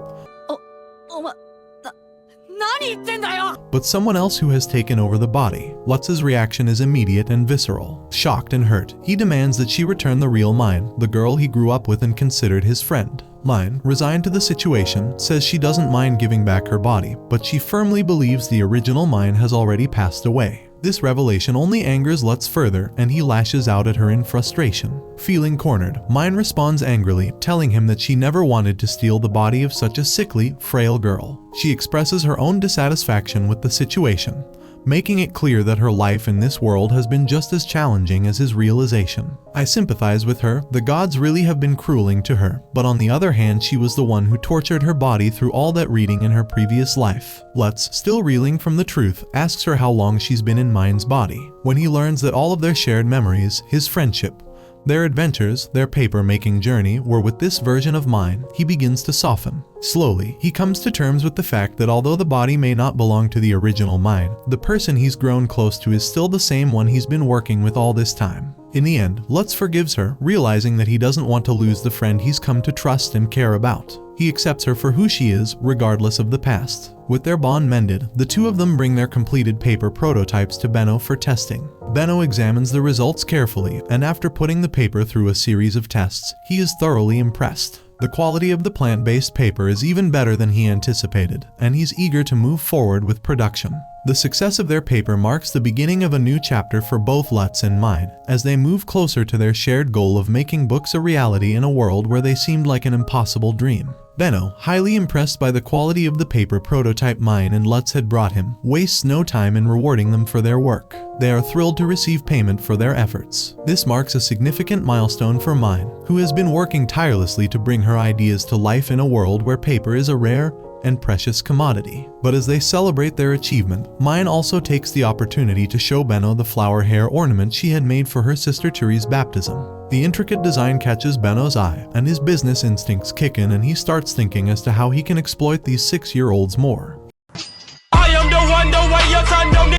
but someone else who has taken over the body. Lutz's reaction is immediate and visceral. Shocked and hurt, he demands that she return the real Myne, the girl he grew up with and considered his friend. Myne, resigned to the situation, says she doesn't mind giving back her body, but she firmly believes the original Myne has already passed away. This revelation only angers Lutz further, and he lashes out at her in frustration. Feeling cornered, Myne responds angrily, telling him that she never wanted to steal the body of such a sickly, frail girl. She expresses her own dissatisfaction with the situation, making it clear that her life in this world has been just as challenging as his realization. I sympathize with her. The gods really have been crueling to her, but on the other hand, she was the one who tortured her body through all that reading in her previous life. Lutz, still reeling from the truth, asks her how long she's been in Myne's body. When he learns that all of their shared memories, his friendship, their adventures, their paper-making journey were with this version of Myne, he begins to soften. Slowly, he comes to terms with the fact that although the body may not belong to the original Myne, the person he's grown close to is still the same one he's been working with all this time. In the end, Lutz forgives her, realizing that he doesn't want to lose the friend he's come to trust and care about. He accepts her for who she is, regardless of the past. With their bond mended, the two of them bring their completed paper prototypes to Benno for testing. Benno examines the results carefully, and after putting the paper through a series of tests, he is thoroughly impressed. The quality of the plant-based paper is even better than he anticipated, and he's eager to move forward with production. The success of their paper marks the beginning of a new chapter for both Lutz and Myne, as they move closer to their shared goal of making books a reality in a world where they seemed like an impossible dream. Benno, highly impressed by the quality of the paper prototype Myne and Lutz had brought him, wastes no time in rewarding them for their work. They are thrilled to receive payment for their efforts. This marks a significant milestone for Myne, who has been working tirelessly to bring her ideas to life in a world where paper is a rare and precious commodity. But as they celebrate their achievement, Myne also takes the opportunity to show Benno the flower hair ornament she had made for her sister Turi's baptism. The intricate design catches Benno's eye, and his business instincts kick in, and he starts thinking as to how he can exploit these 6-year-olds more.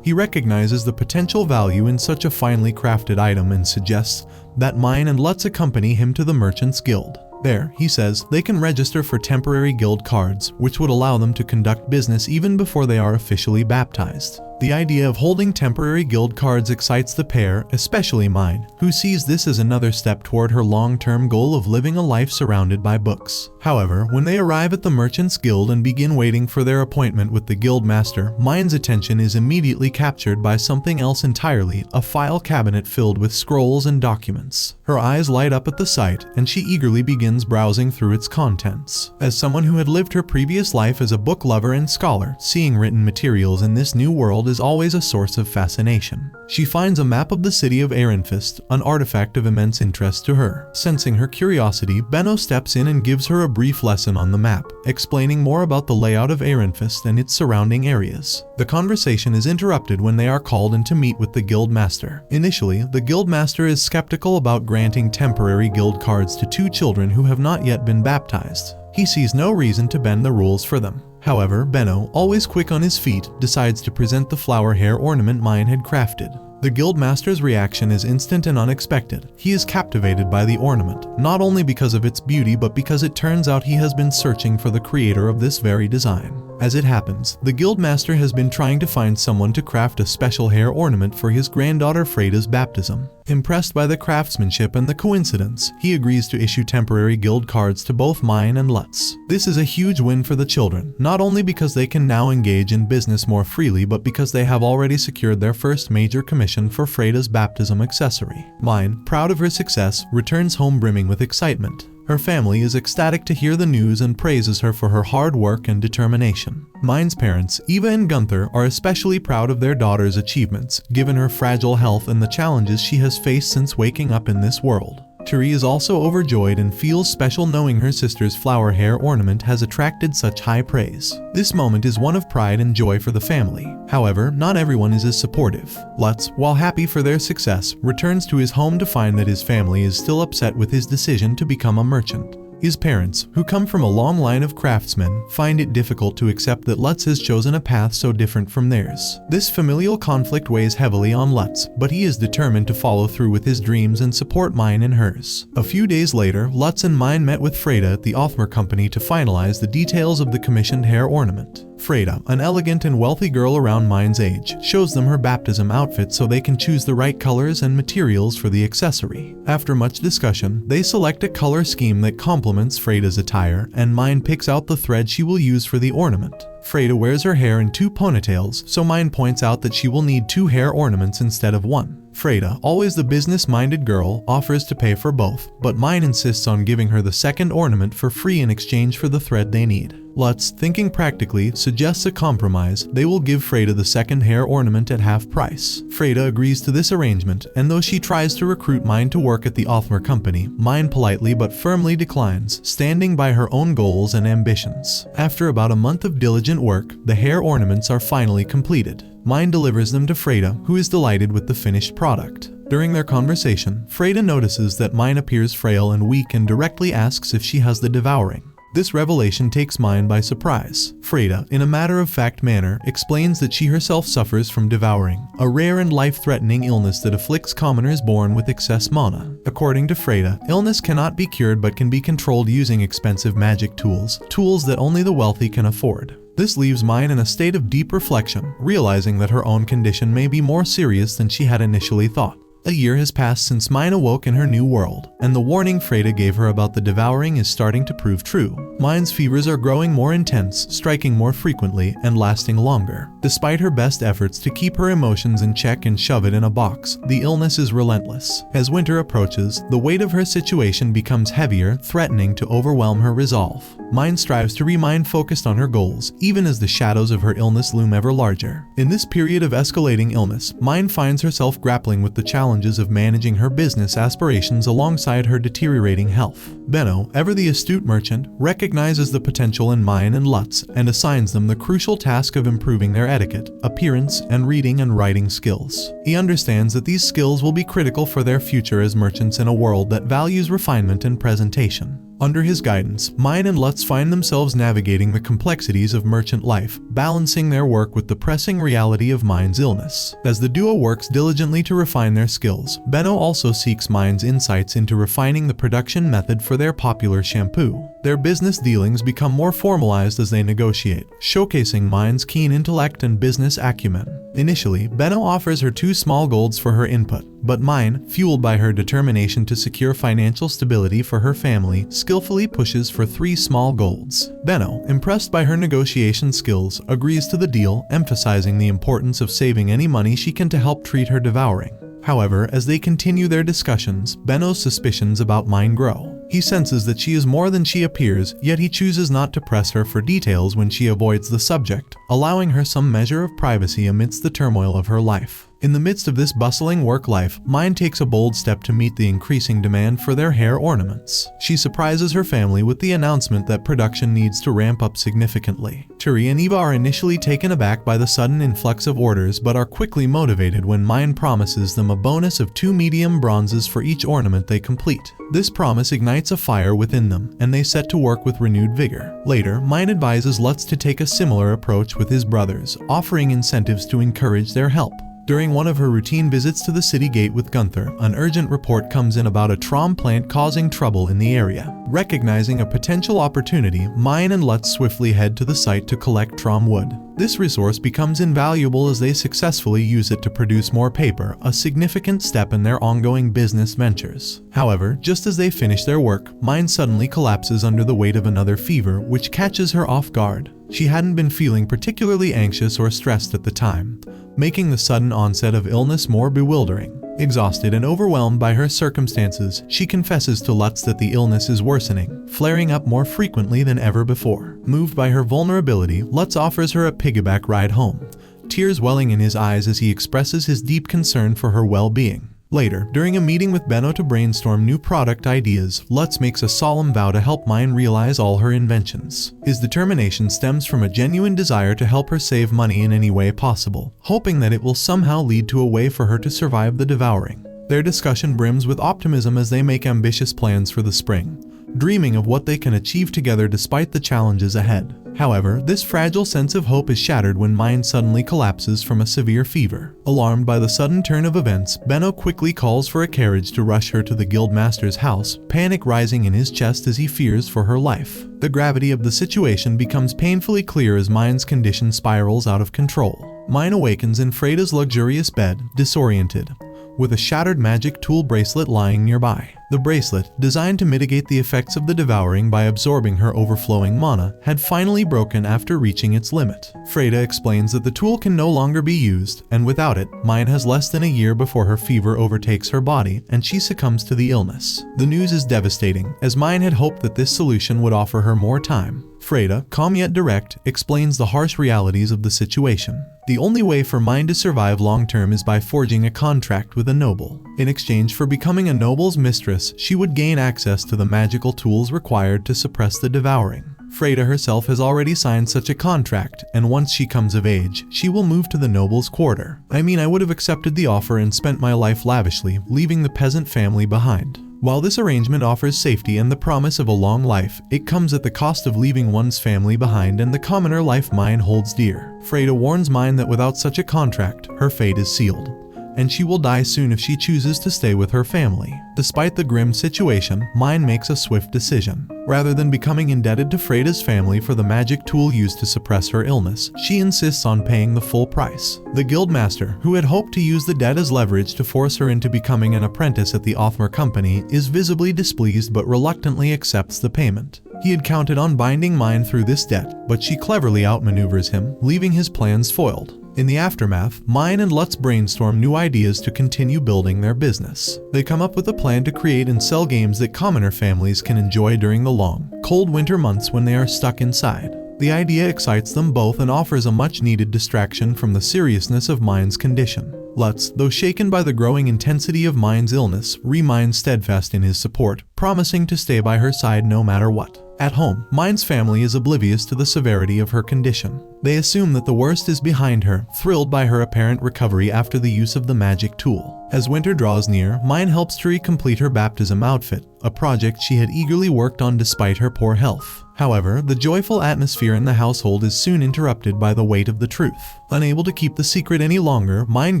He recognizes the potential value in such a finely crafted item and suggests that Myne and Lutz accompany him to the Merchants Guild. There, he says, they can register for temporary guild cards, which would allow them to conduct business even before they are officially baptized. The idea of holding temporary guild cards excites the pair, especially Myne, who sees this as another step toward her long-term goal of living a life surrounded by books. However, when they arrive at the Merchants Guild and begin waiting for their appointment with the guild master, Myne's attention is immediately captured by something else entirely, a file cabinet filled with scrolls and documents. Her eyes light up at the sight, and she eagerly begins browsing through its contents. As someone who had lived her previous life as a book lover and scholar, seeing written materials in this new world is always a source of fascination. She finds a map of the city of Ehrenfest, an artifact of immense interest to her. Sensing her curiosity, Benno steps in and gives her a brief lesson on the map, explaining more about the layout of Ehrenfest and its surrounding areas. The conversation is interrupted when they are called in to meet with the guild master. Initially, the guild master is skeptical about granting temporary guild cards to 2 children who have not yet been baptized. He sees no reason to bend the rules for them. However, Benno, always quick on his feet, decides to present the flower hair ornament Myne had crafted. The guildmaster's reaction is instant and unexpected. He is captivated by the ornament, not only because of its beauty but because it turns out he has been searching for the creator of this very design. As it happens, the guildmaster has been trying to find someone to craft a special hair ornament for his granddaughter Freda's baptism. Impressed by the craftsmanship and the coincidence, he agrees to issue temporary guild cards to both Myne and Lutz. This is a huge win for the children, not only because they can now engage in business more freely, but because they have already secured their first major commission for Freda's baptism accessory. Myne, proud of her success, returns home brimming with excitement. Her family is ecstatic to hear the news and praises her for her hard work and determination. Myne's parents, Eva and Gunther, are especially proud of their daughter's achievements, given her fragile health and the challenges she has faced since waking up in this world. Turi is also overjoyed and feels special knowing her sister's flower hair ornament has attracted such high praise. This moment is one of pride and joy for the family. However, not everyone is as supportive. Lutz, while happy for their success, returns to his home to find that his family is still upset with his decision to become a merchant. His parents, who come from a long line of craftsmen, find it difficult to accept that Lutz has chosen a path so different from theirs. This familial conflict weighs heavily on Lutz, but he is determined to follow through with his dreams and support Myne in hers. A few days later, Lutz and Myne met with Freda at the Othmer Company to finalize the details of the commissioned hair ornament. Freda, an elegant and wealthy girl around Myne's age, shows them her baptism outfit so they can choose the right colors and materials for the accessory. After much discussion, they select a color scheme that complements Freda's attire, and Myne picks out the thread she will use for the ornament. Freda wears her hair in 2 ponytails, so Myne points out that she will need 2 hair ornaments instead of 1. Freda, always the business-minded girl, offers to pay for both, but Myne insists on giving her the second ornament for free in exchange for the thread they need. Lutz, thinking practically, suggests a compromise. They will give Freda the second hair ornament at half price. Freda agrees to this arrangement, and though she tries to recruit Myne to work at the Othmer Company, Myne politely but firmly declines, standing by her own goals and ambitions. After about a month of diligent work, the hair ornaments are finally completed. Myne delivers them to Freda, who is delighted with the finished product. During their conversation, Freda notices that Myne appears frail and weak and directly asks if she has the devouring. This revelation takes Myne by surprise. Freda, in a matter-of-fact manner, explains that she herself suffers from devouring, a rare and life-threatening illness that afflicts commoners born with excess mana. According to Freda, illness cannot be cured but can be controlled using expensive magic tools that only the wealthy can afford. This leaves Myne in a state of deep reflection, realizing that her own condition may be more serious than she had initially thought. A year has passed since Myne awoke in her new world, and the warning Freda gave her about the devouring is starting to prove true. Myne's fevers are growing more intense, striking more frequently, and lasting longer. Despite her best efforts to keep her emotions in check and shove it in a box, the illness is relentless. As winter approaches, the weight of her situation becomes heavier, threatening to overwhelm her resolve. Myne strives to remain focused on her goals, even as the shadows of her illness loom ever larger. In this period of escalating illness, Myne finds herself grappling with the challenges of managing her business aspirations alongside her deteriorating health. Benno, ever the astute merchant, recognizes the potential in Myne and Lutz and assigns them the crucial task of improving their etiquette, appearance, and reading and writing skills. He understands that these skills will be critical for their future as merchants in a world that values refinement and presentation. Under his guidance, Myne and Lutz find themselves navigating the complexities of merchant life, balancing their work with the pressing reality of Myne's illness. As the duo works diligently to refine their skills, Benno also seeks Myne's insights into refining the production method for their popular shampoo. Their business dealings become more formalized as they negotiate, showcasing Myne's keen intellect and business acumen. Initially, Benno offers her 2 small golds for her input, but Myne, fueled by her determination to secure financial stability for her family, skillfully pushes for 3 small golds. Benno, impressed by her negotiation skills, agrees to the deal, emphasizing the importance of saving any money she can to help treat her devouring. However, as they continue their discussions, Benno's suspicions about Myne grow. He senses that she is more than she appears, yet he chooses not to press her for details when she avoids the subject, allowing her some measure of privacy amidst the turmoil of her life. In the midst of this bustling work life, Myne takes a bold step to meet the increasing demand for their hair ornaments. She surprises her family with the announcement that production needs to ramp up significantly. Turi and Eva are initially taken aback by the sudden influx of orders but are quickly motivated when Myne promises them a bonus of 2 medium bronzes for each ornament they complete. This promise ignites a fire within them, and they set to work with renewed vigor. Later, Myne advises Lutz to take a similar approach with his brothers, offering incentives to encourage their help. During one of her routine visits to the city gate with Gunther, an urgent report comes in about a trom plant causing trouble in the area. Recognizing a potential opportunity, Myne and Lutz swiftly head to the site to collect trom wood. This resource becomes invaluable as they successfully use it to produce more paper, a significant step in their ongoing business ventures. However, just as they finish their work, Myne suddenly collapses under the weight of another fever, which catches her off guard. She hadn't been feeling particularly anxious or stressed at the time, making the sudden onset of illness more bewildering. Exhausted and overwhelmed by her circumstances, she confesses to Lutz that the illness is worsening, flaring up more frequently than ever before. Moved by her vulnerability, Lutz offers her a piggyback ride home, tears welling in his eyes as he expresses his deep concern for her well-being. Later, during a meeting with Benno to brainstorm new product ideas, Lutz makes a solemn vow to help Myne realize all her inventions. His determination stems from a genuine desire to help her save money in any way possible, hoping that it will somehow lead to a way for her to survive the devouring. Their discussion brims with optimism as they make ambitious plans for the spring, dreaming of what they can achieve together despite the challenges ahead. However, this fragile sense of hope is shattered when Myne suddenly collapses from a severe fever. Alarmed by the sudden turn of events, Benno quickly calls for a carriage to rush her to the guildmaster's house, panic rising in his chest as he fears for her life. The gravity of the situation becomes painfully clear as Myne's condition spirals out of control. Myne awakens in Freda's luxurious bed, disoriented, with a shattered magic tool bracelet lying nearby. The bracelet, designed to mitigate the effects of the devouring by absorbing her overflowing mana, had finally broken after reaching its limit. Freda explains that the tool can no longer be used, and without it, Myne has less than a year before her fever overtakes her body and she succumbs to the illness. The news is devastating, as Myne had hoped that this solution would offer her more time. Freda, calm yet direct, explains the harsh realities of the situation. The only way for Myne to survive long-term is by forging a contract with a noble. In exchange for becoming a noble's mistress, she would gain access to the magical tools required to suppress the devouring. Freda herself has already signed such a contract, and once she comes of age, she will move to the noble's quarter. I would have accepted the offer and spent my life lavishly, leaving the peasant family behind. While this arrangement offers safety and the promise of a long life, it comes at the cost of leaving one's family behind and the commoner life Myne holds dear. Freda warns Myne that without such a contract, her fate is sealed, and she will die soon if she chooses to stay with her family. Despite the grim situation, Myne makes a swift decision. Rather than becoming indebted to Freda's family for the magic tool used to suppress her illness, she insists on paying the full price. The guildmaster, who had hoped to use the debt as leverage to force her into becoming an apprentice at the Othmar Company, is visibly displeased but reluctantly accepts the payment. He had counted on binding Myne through this debt, but she cleverly outmaneuvers him, leaving his plans foiled. In the aftermath, Myne and Lutz brainstorm new ideas to continue building their business. They come up with a plan to create and sell games that commoner families can enjoy during the long, cold winter months when they are stuck inside. The idea excites them both and offers a much-needed distraction from the seriousness of Myne's condition. Lutz, though shaken by the growing intensity of Myne's illness, remains steadfast in his support, promising to stay by her side no matter what. At home, Myne's family is oblivious to the severity of her condition. They assume that the worst is behind her, thrilled by her apparent recovery after the use of the magic tool. As winter draws near, Myne helps Turi complete her baptism outfit, a project she had eagerly worked on despite her poor health. However, the joyful atmosphere in the household is soon interrupted by the weight of the truth. Unable to keep the secret any longer, Myne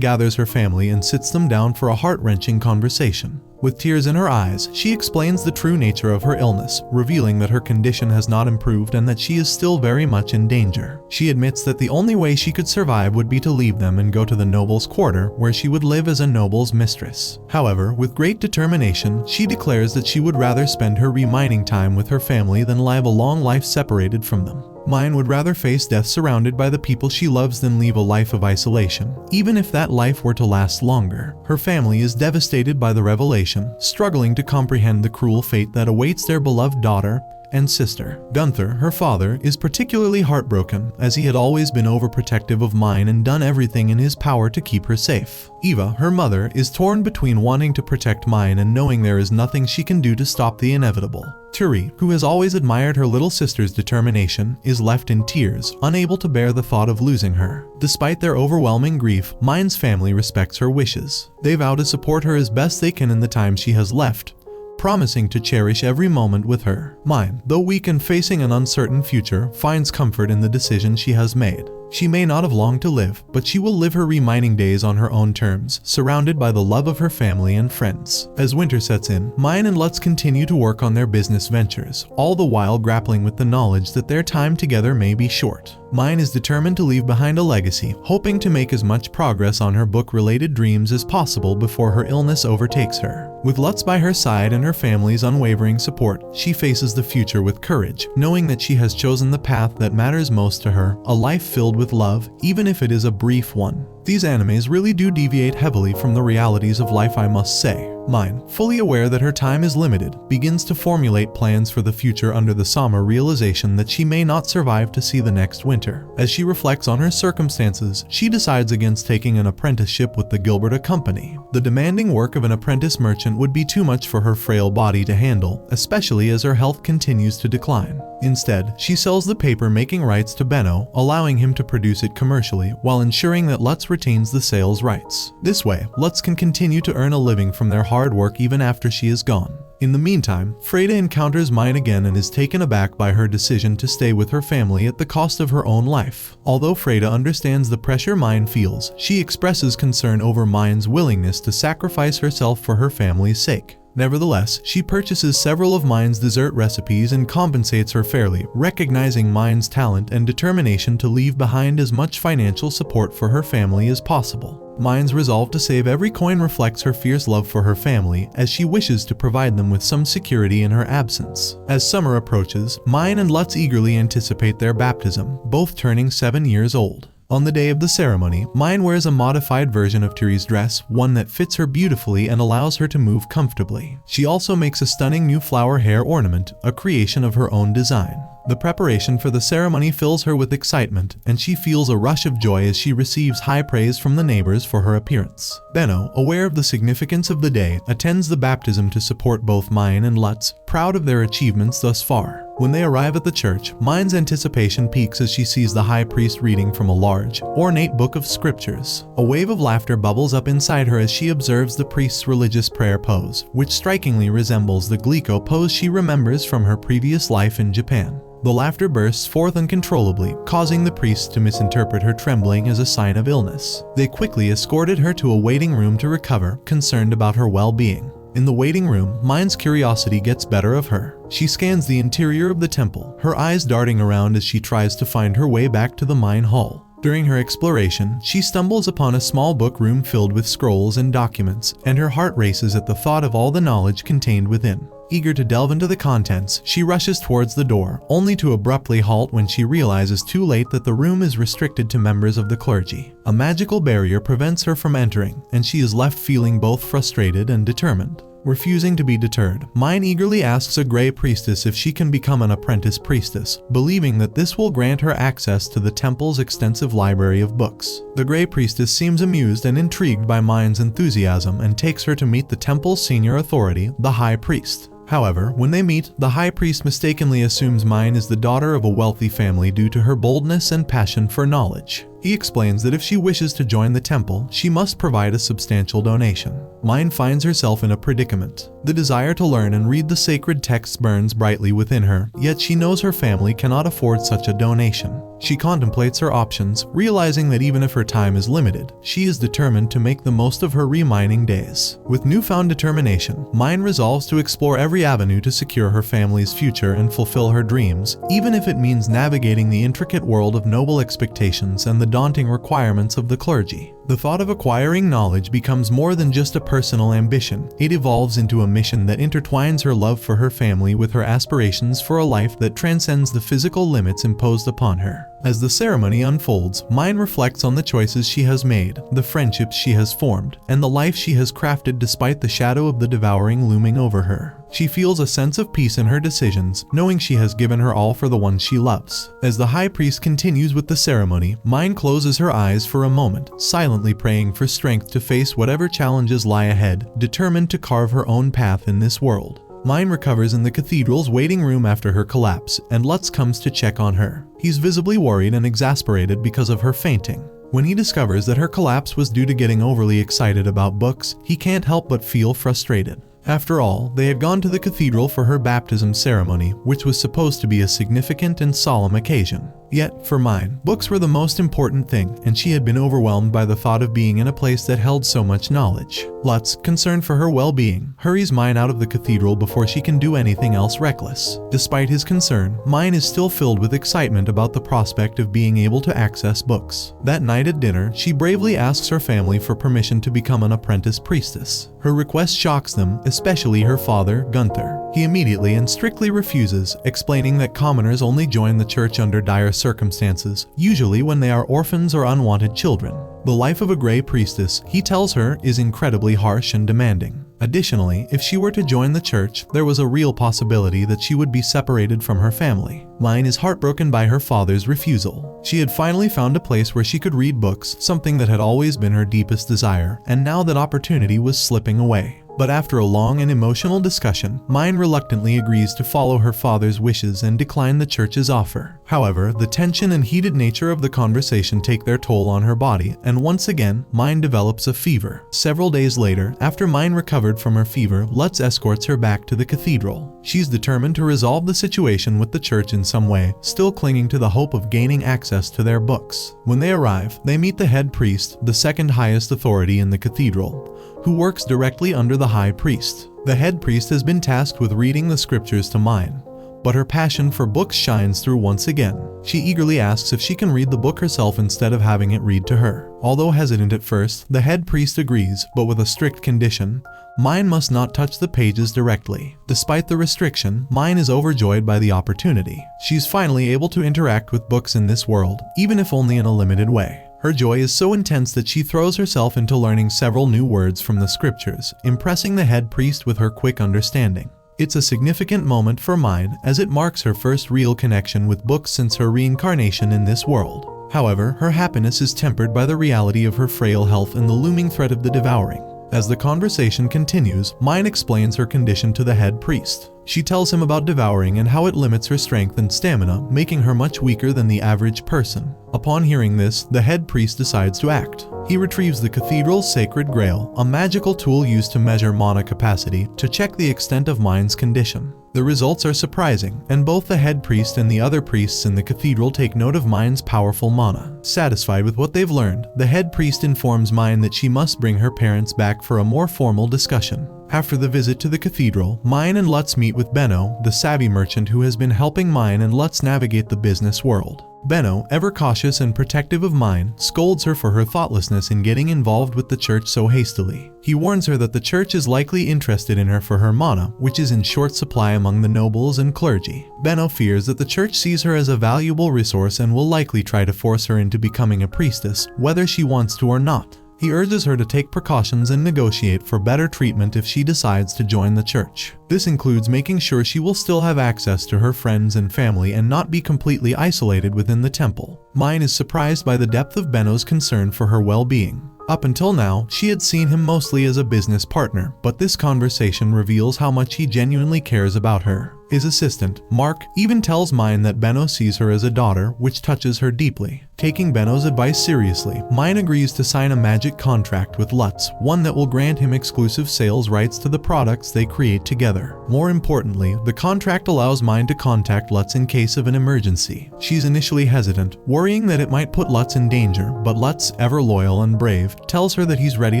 gathers her family and sits them down for a heart-wrenching conversation. With tears in her eyes, she explains the true nature of her illness, revealing that her condition has not improved and that she is still very much in danger. She admits that the only way she could survive would be to leave them and go to the noble's quarter, where she would live as a noble's mistress. However, with great determination, she declares that she would rather spend her remining time with her family than live a long life separated from them. Myne would rather face death surrounded by the people she loves than leave a life of isolation, even if that life were to last longer. Her family is devastated by the revelation, struggling to comprehend the cruel fate that awaits their beloved daughter and sister. Gunther, her father, is particularly heartbroken, as he had always been overprotective of Myne and done everything in his power to keep her safe. Eva, her mother, is torn between wanting to protect Myne and knowing there is nothing she can do to stop the inevitable. Turi, who has always admired her little sister's determination, is left in tears, unable to bear the thought of losing her. Despite their overwhelming grief, Myne's family respects her wishes. They vow to support her as best they can in the time she has left, promising to cherish every moment with her. Myne, though weak and facing an uncertain future, finds comfort in the decision she has made. She may not have long to live, but she will live her remining days on her own terms, surrounded by the love of her family and friends. As winter sets in, Myne and Lutz continue to work on their business ventures, all the while grappling with the knowledge that their time together may be short. Myne is determined to leave behind a legacy, hoping to make as much progress on her book-related dreams as possible before her illness overtakes her. With Lutz by her side and her family's unwavering support, she faces the future with courage, knowing that she has chosen the path that matters most to her, a life filled with love, even if it is a brief one. These animes really do deviate heavily from the realities of life, I must say. Myne, fully aware that her time is limited, begins to formulate plans for the future under the somber realization that she may not survive to see the next winter. As she reflects on her circumstances, she decides against taking an apprenticeship with the Gilberta Company. The demanding work of an apprentice merchant would be too much for her frail body to handle, especially as her health continues to decline. Instead, she sells the paper-making rights to Benno, allowing him to produce it commercially, while ensuring that Lutz retains the sales rights. This way, Lutz can continue to earn a living from their hard work even after she is gone. In the meantime, Freda encounters Myne again and is taken aback by her decision to stay with her family at the cost of her own life. Although Freda understands the pressure Myne feels, she expresses concern over Myne's willingness to sacrifice herself for her family's sake. Nevertheless, she purchases several of Myne's dessert recipes and compensates her fairly, recognizing Myne's talent and determination to leave behind as much financial support for her family as possible. Myne's resolve to save every coin reflects her fierce love for her family, as she wishes to provide them with some security in her absence. As summer approaches, Myne and Lutz eagerly anticipate their baptism, both turning 7 years old. On the day of the ceremony, Myne wears a modified version of Tiri's dress, one that fits her beautifully and allows her to move comfortably. She also makes a stunning new flower hair ornament, a creation of her own design. The preparation for the ceremony fills her with excitement, and she feels a rush of joy as she receives high praise from the neighbors for her appearance. Benno, aware of the significance of the day, attends the baptism to support both Myne and Lutz, proud of their achievements thus far. When they arrive at the church, Myne's anticipation peaks as she sees the high priest reading from a large, ornate book of scriptures. A wave of laughter bubbles up inside her as she observes the priest's religious prayer pose, which strikingly resembles the Glico pose she remembers from her previous life in Japan. The laughter bursts forth uncontrollably, causing the priest to misinterpret her trembling as a sign of illness. They quickly escorted her to a waiting room to recover, concerned about her well-being. In the waiting room, Myne's curiosity gets better of her. She scans the interior of the temple, her eyes darting around as she tries to find her way back to the Myne Hall. During her exploration, she stumbles upon a small book room filled with scrolls and documents, and her heart races at the thought of all the knowledge contained within. Eager to delve into the contents, she rushes towards the door, only to abruptly halt when she realizes too late that the room is restricted to members of the clergy. A magical barrier prevents her from entering, and she is left feeling both frustrated and determined. Refusing to be deterred, Myne eagerly asks a Grey Priestess if she can become an apprentice priestess, believing that this will grant her access to the temple's extensive library of books. The Grey Priestess seems amused and intrigued by Myne's enthusiasm and takes her to meet the temple's senior authority, the High Priest. However, when they meet, the High Priest mistakenly assumes Myne is the daughter of a wealthy family due to her boldness and passion for knowledge. He explains that if she wishes to join the temple, she must provide a substantial donation. Myne finds herself in a predicament. The desire to learn and read the sacred texts burns brightly within her, yet she knows her family cannot afford such a donation. She contemplates her options, realizing that even if her time is limited, she is determined to make the most of her remining days. With newfound determination, Myne resolves to explore every avenue to secure her family's future and fulfill her dreams, even if it means navigating the intricate world of noble expectations and the daunting requirements of the clergy. The thought of acquiring knowledge becomes more than just a personal ambition. It evolves into a mission that intertwines her love for her family with her aspirations for a life that transcends the physical limits imposed upon her. As the ceremony unfolds, Myne reflects on the choices she has made, the friendships she has formed, and the life she has crafted despite the shadow of the devouring looming over her. She feels a sense of peace in her decisions, knowing she has given her all for the one she loves. As the High Priest continues with the ceremony, Myne closes her eyes for a moment, silently praying for strength to face whatever challenges lie ahead, determined to carve her own path in this world. Myne recovers in the cathedral's waiting room after her collapse, and Lutz comes to check on her. He's visibly worried and exasperated because of her fainting. When he discovers that her collapse was due to getting overly excited about books, he can't help but feel frustrated. After all, they had gone to the cathedral for her baptism ceremony, which was supposed to be a significant and solemn occasion. Yet, for Myne, books were the most important thing, and she had been overwhelmed by the thought of being in a place that held so much knowledge. Lutz, concerned for her well-being, hurries Myne out of the cathedral before she can do anything else reckless. Despite his concern, Myne is still filled with excitement about the prospect of being able to access books. That night at dinner, she bravely asks her family for permission to become an apprentice priestess. Her request shocks them, especially her father, Gunther. He immediately and strictly refuses, explaining that commoners only join the church under dire circumstances, usually when they are orphans or unwanted children. The life of a gray priestess, he tells her, is incredibly harsh and demanding. Additionally, if she were to join the church, there was a real possibility that she would be separated from her family. Myne is heartbroken by her father's refusal. She had finally found a place where she could read books, something that had always been her deepest desire, and now that opportunity was slipping away. But after a long and emotional discussion, Myne reluctantly agrees to follow her father's wishes and decline the church's offer. However, the tension and heated nature of the conversation take their toll on her body, and once again, Myne develops a fever. Several days later, after Myne recovered from her fever, Lutz escorts her back to the cathedral. She's determined to resolve the situation with the church in some way, still clinging to the hope of gaining access to their books. When they arrive, they meet the head priest, the second highest authority in the cathedral, who works directly under the high priest. The head priest has been tasked with reading the scriptures to Myne, but her passion for books shines through once again. She eagerly asks if she can read the book herself instead of having it read to her. Although hesitant at first, the head priest agrees, but with a strict condition: Myne must not touch the pages directly. Despite the restriction, Myne is overjoyed by the opportunity. She's finally able to interact with books in this world, even if only in a limited way. Her joy is so intense that she throws herself into learning several new words from the scriptures, impressing the head priest with her quick understanding. It's a significant moment for Myne, as it marks her first real connection with books since her reincarnation in this world. However, her happiness is tempered by the reality of her frail health and the looming threat of the devouring. As the conversation continues, Myne explains her condition to the head priest. She tells him about devouring and how it limits her strength and stamina, making her much weaker than the average person. Upon hearing this, the head priest decides to act. He retrieves the cathedral's sacred grail, a magical tool used to measure mana capacity, to check the extent of Myne's condition. The results are surprising, and both the head priest and the other priests in the cathedral take note of Myne's powerful mana. Satisfied with what they've learned, the head priest informs Myne that she must bring her parents back for a more formal discussion. After the visit to the cathedral, Myne and Lutz meet with Benno, the savvy merchant who has been helping Myne and Lutz navigate the business world. Benno, ever cautious and protective of Myne, scolds her for her thoughtlessness in getting involved with the church so hastily. He warns her that the church is likely interested in her for her mana, which is in short supply among the nobles and clergy. Benno fears that the church sees her as a valuable resource and will likely try to force her into becoming a priestess, whether she wants to or not. He urges her to take precautions and negotiate for better treatment if she decides to join the church. This includes making sure she will still have access to her friends and family and not be completely isolated within the temple. Myne is surprised by the depth of Benno's concern for her well-being. Up until now, she had seen him mostly as a business partner, but this conversation reveals how much he genuinely cares about her. His assistant, Mark, even tells Myne that Benno sees her as a daughter, which touches her deeply. Taking Benno's advice seriously, Myne agrees to sign a magic contract with Lutz, one that will grant him exclusive sales rights to the products they create together. More importantly, the contract allows Myne to contact Lutz in case of an emergency. She's initially hesitant, worrying that it might put Lutz in danger, but Lutz, ever loyal and brave, tells her that he's ready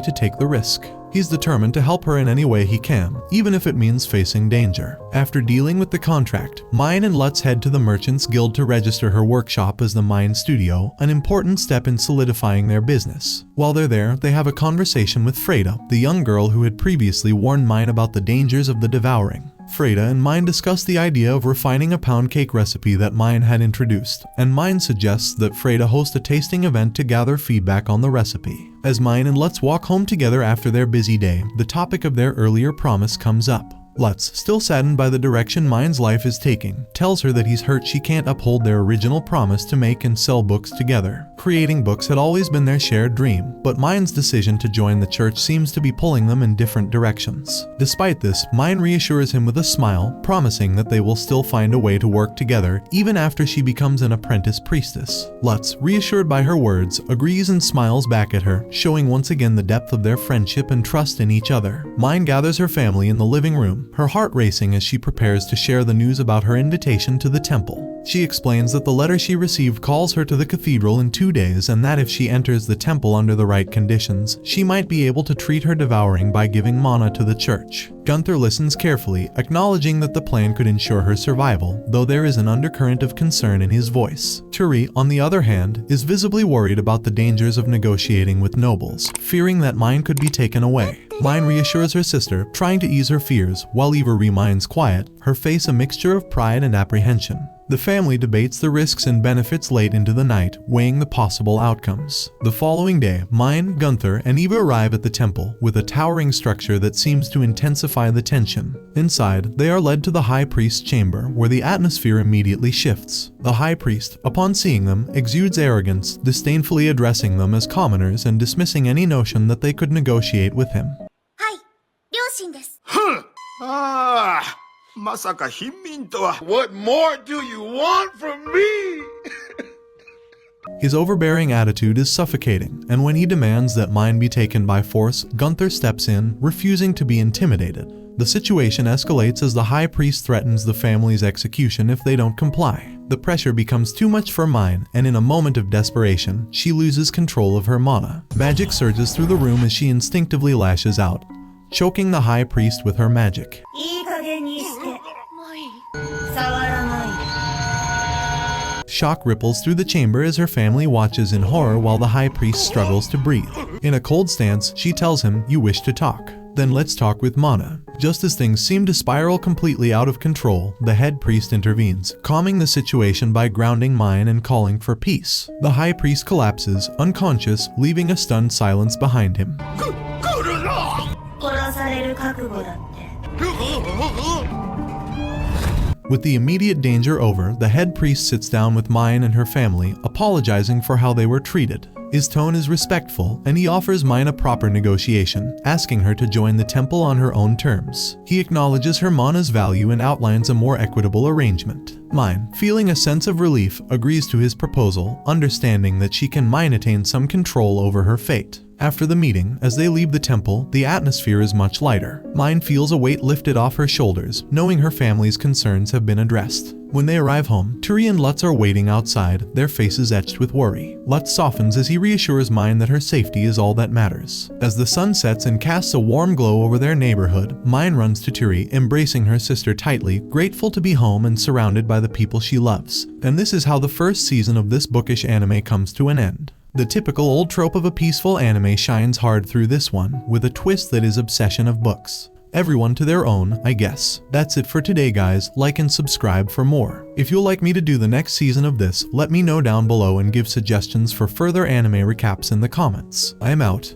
to take the risk. He's determined to help her in any way he can, even if it means facing danger. After dealing with the contract, Myne and Lutz head to the Merchants Guild to register her workshop as the Myne Studio, an important step in solidifying their business. While they're there, they have a conversation with Freda, the young girl who had previously warned Myne about the dangers of the devouring. Freda and Myne discuss the idea of refining a pound cake recipe that Myne had introduced, and Myne suggests that Freda host a tasting event to gather feedback on the recipe. As Myne and Lutz walk home together after their busy day, the topic of their earlier promise comes up. Lutz, still saddened by the direction Myne's life is taking, tells her that he's hurt she can't uphold their original promise to make and sell books together. Creating books had always been their shared dream, but Myne's decision to join the church seems to be pulling them in different directions. Despite this, Myne reassures him with a smile, promising that they will still find a way to work together even after she becomes an apprentice priestess. Lutz, reassured by her words, agrees and smiles back at her, showing once again the depth of their friendship and trust in each other. Myne gathers her family in the living room, her heart racing as she prepares to share the news about her invitation to the temple. She explains that the letter she received calls her to the cathedral in 2 days and that if she enters the temple under the right conditions, she might be able to treat her devouring by giving mana to the church. Gunther listens carefully, acknowledging that the plan could ensure her survival, though there is an undercurrent of concern in his voice. Turi, on the other hand, is visibly worried about the dangers of negotiating with nobles, fearing that Myne could be taken away. Myne reassures her sister, trying to ease her fears, while Eva remains quiet, her face a mixture of pride and apprehension. The family debates the risks and benefits late into the night, weighing the possible outcomes. The following day, Myne, Gunther, and Eva arrive at the temple, with a towering structure that seems to intensify the tension. Inside, they are led to the High Priest's chamber, where the atmosphere immediately shifts. The High Priest, upon seeing them, exudes arrogance, disdainfully addressing them as commoners and dismissing any notion that they could negotiate with him. はい両親です ああ、まさか貧民とは。What more do you want from me? His overbearing attitude is suffocating, and when he demands that Myne be taken by force, Gunther steps in, refusing to be intimidated. The situation escalates as the High Priest threatens the family's execution if they don't comply. The pressure becomes too much for Myne, and in a moment of desperation, she loses control of her mana. Magic surges through the room as she instinctively lashes out, choking the High Priest with her magic. いい加減にして触らない Shock ripples through the chamber as her family watches in horror while the High Priest struggles to breathe. In a cold stance, she tells him, "You wish to talk. Then let's talk with mana." Just as things seem to spiral completely out of control, the head priest intervenes, calming the situation by grounding Myne and calling for peace. The High Priest collapses, unconscious, leaving a stunned silence behind him. 殺される覚悟だって With the immediate danger over, the head priest sits down with Myne and her family, apologizing for how they were treated. His tone is respectful, and he offers Myne a proper negotiation, asking her to join the temple on her own terms. He acknowledges her mana's value and outlines a more equitable arrangement. Myne, feeling a sense of relief, agrees to his proposal, understanding that she can attain some control over her fate. After the meeting, as they leave the temple, the atmosphere is much lighter. Myne feels a weight lifted off her shoulders, knowing her family's concerns have been addressed. When they arrive home, Turi and Lutz are waiting outside, their faces etched with worry. Lutz softens as he reassures Myne that her safety is all that matters. As the sun sets and casts a warm glow over their neighborhood, Myne runs to Turi, embracing her sister tightly, grateful to be home and surrounded by the people she loves. And this is how the first season of this bookish anime comes to an end. The typical old trope of a peaceful anime shines hard through this one, with a twist that is obsession of books. Everyone to their own, I guess. That's it for today, guys. Like and subscribe for more. If you'll like me to do the next season of this, let me know down below and give suggestions for further anime recaps in the comments. I am out.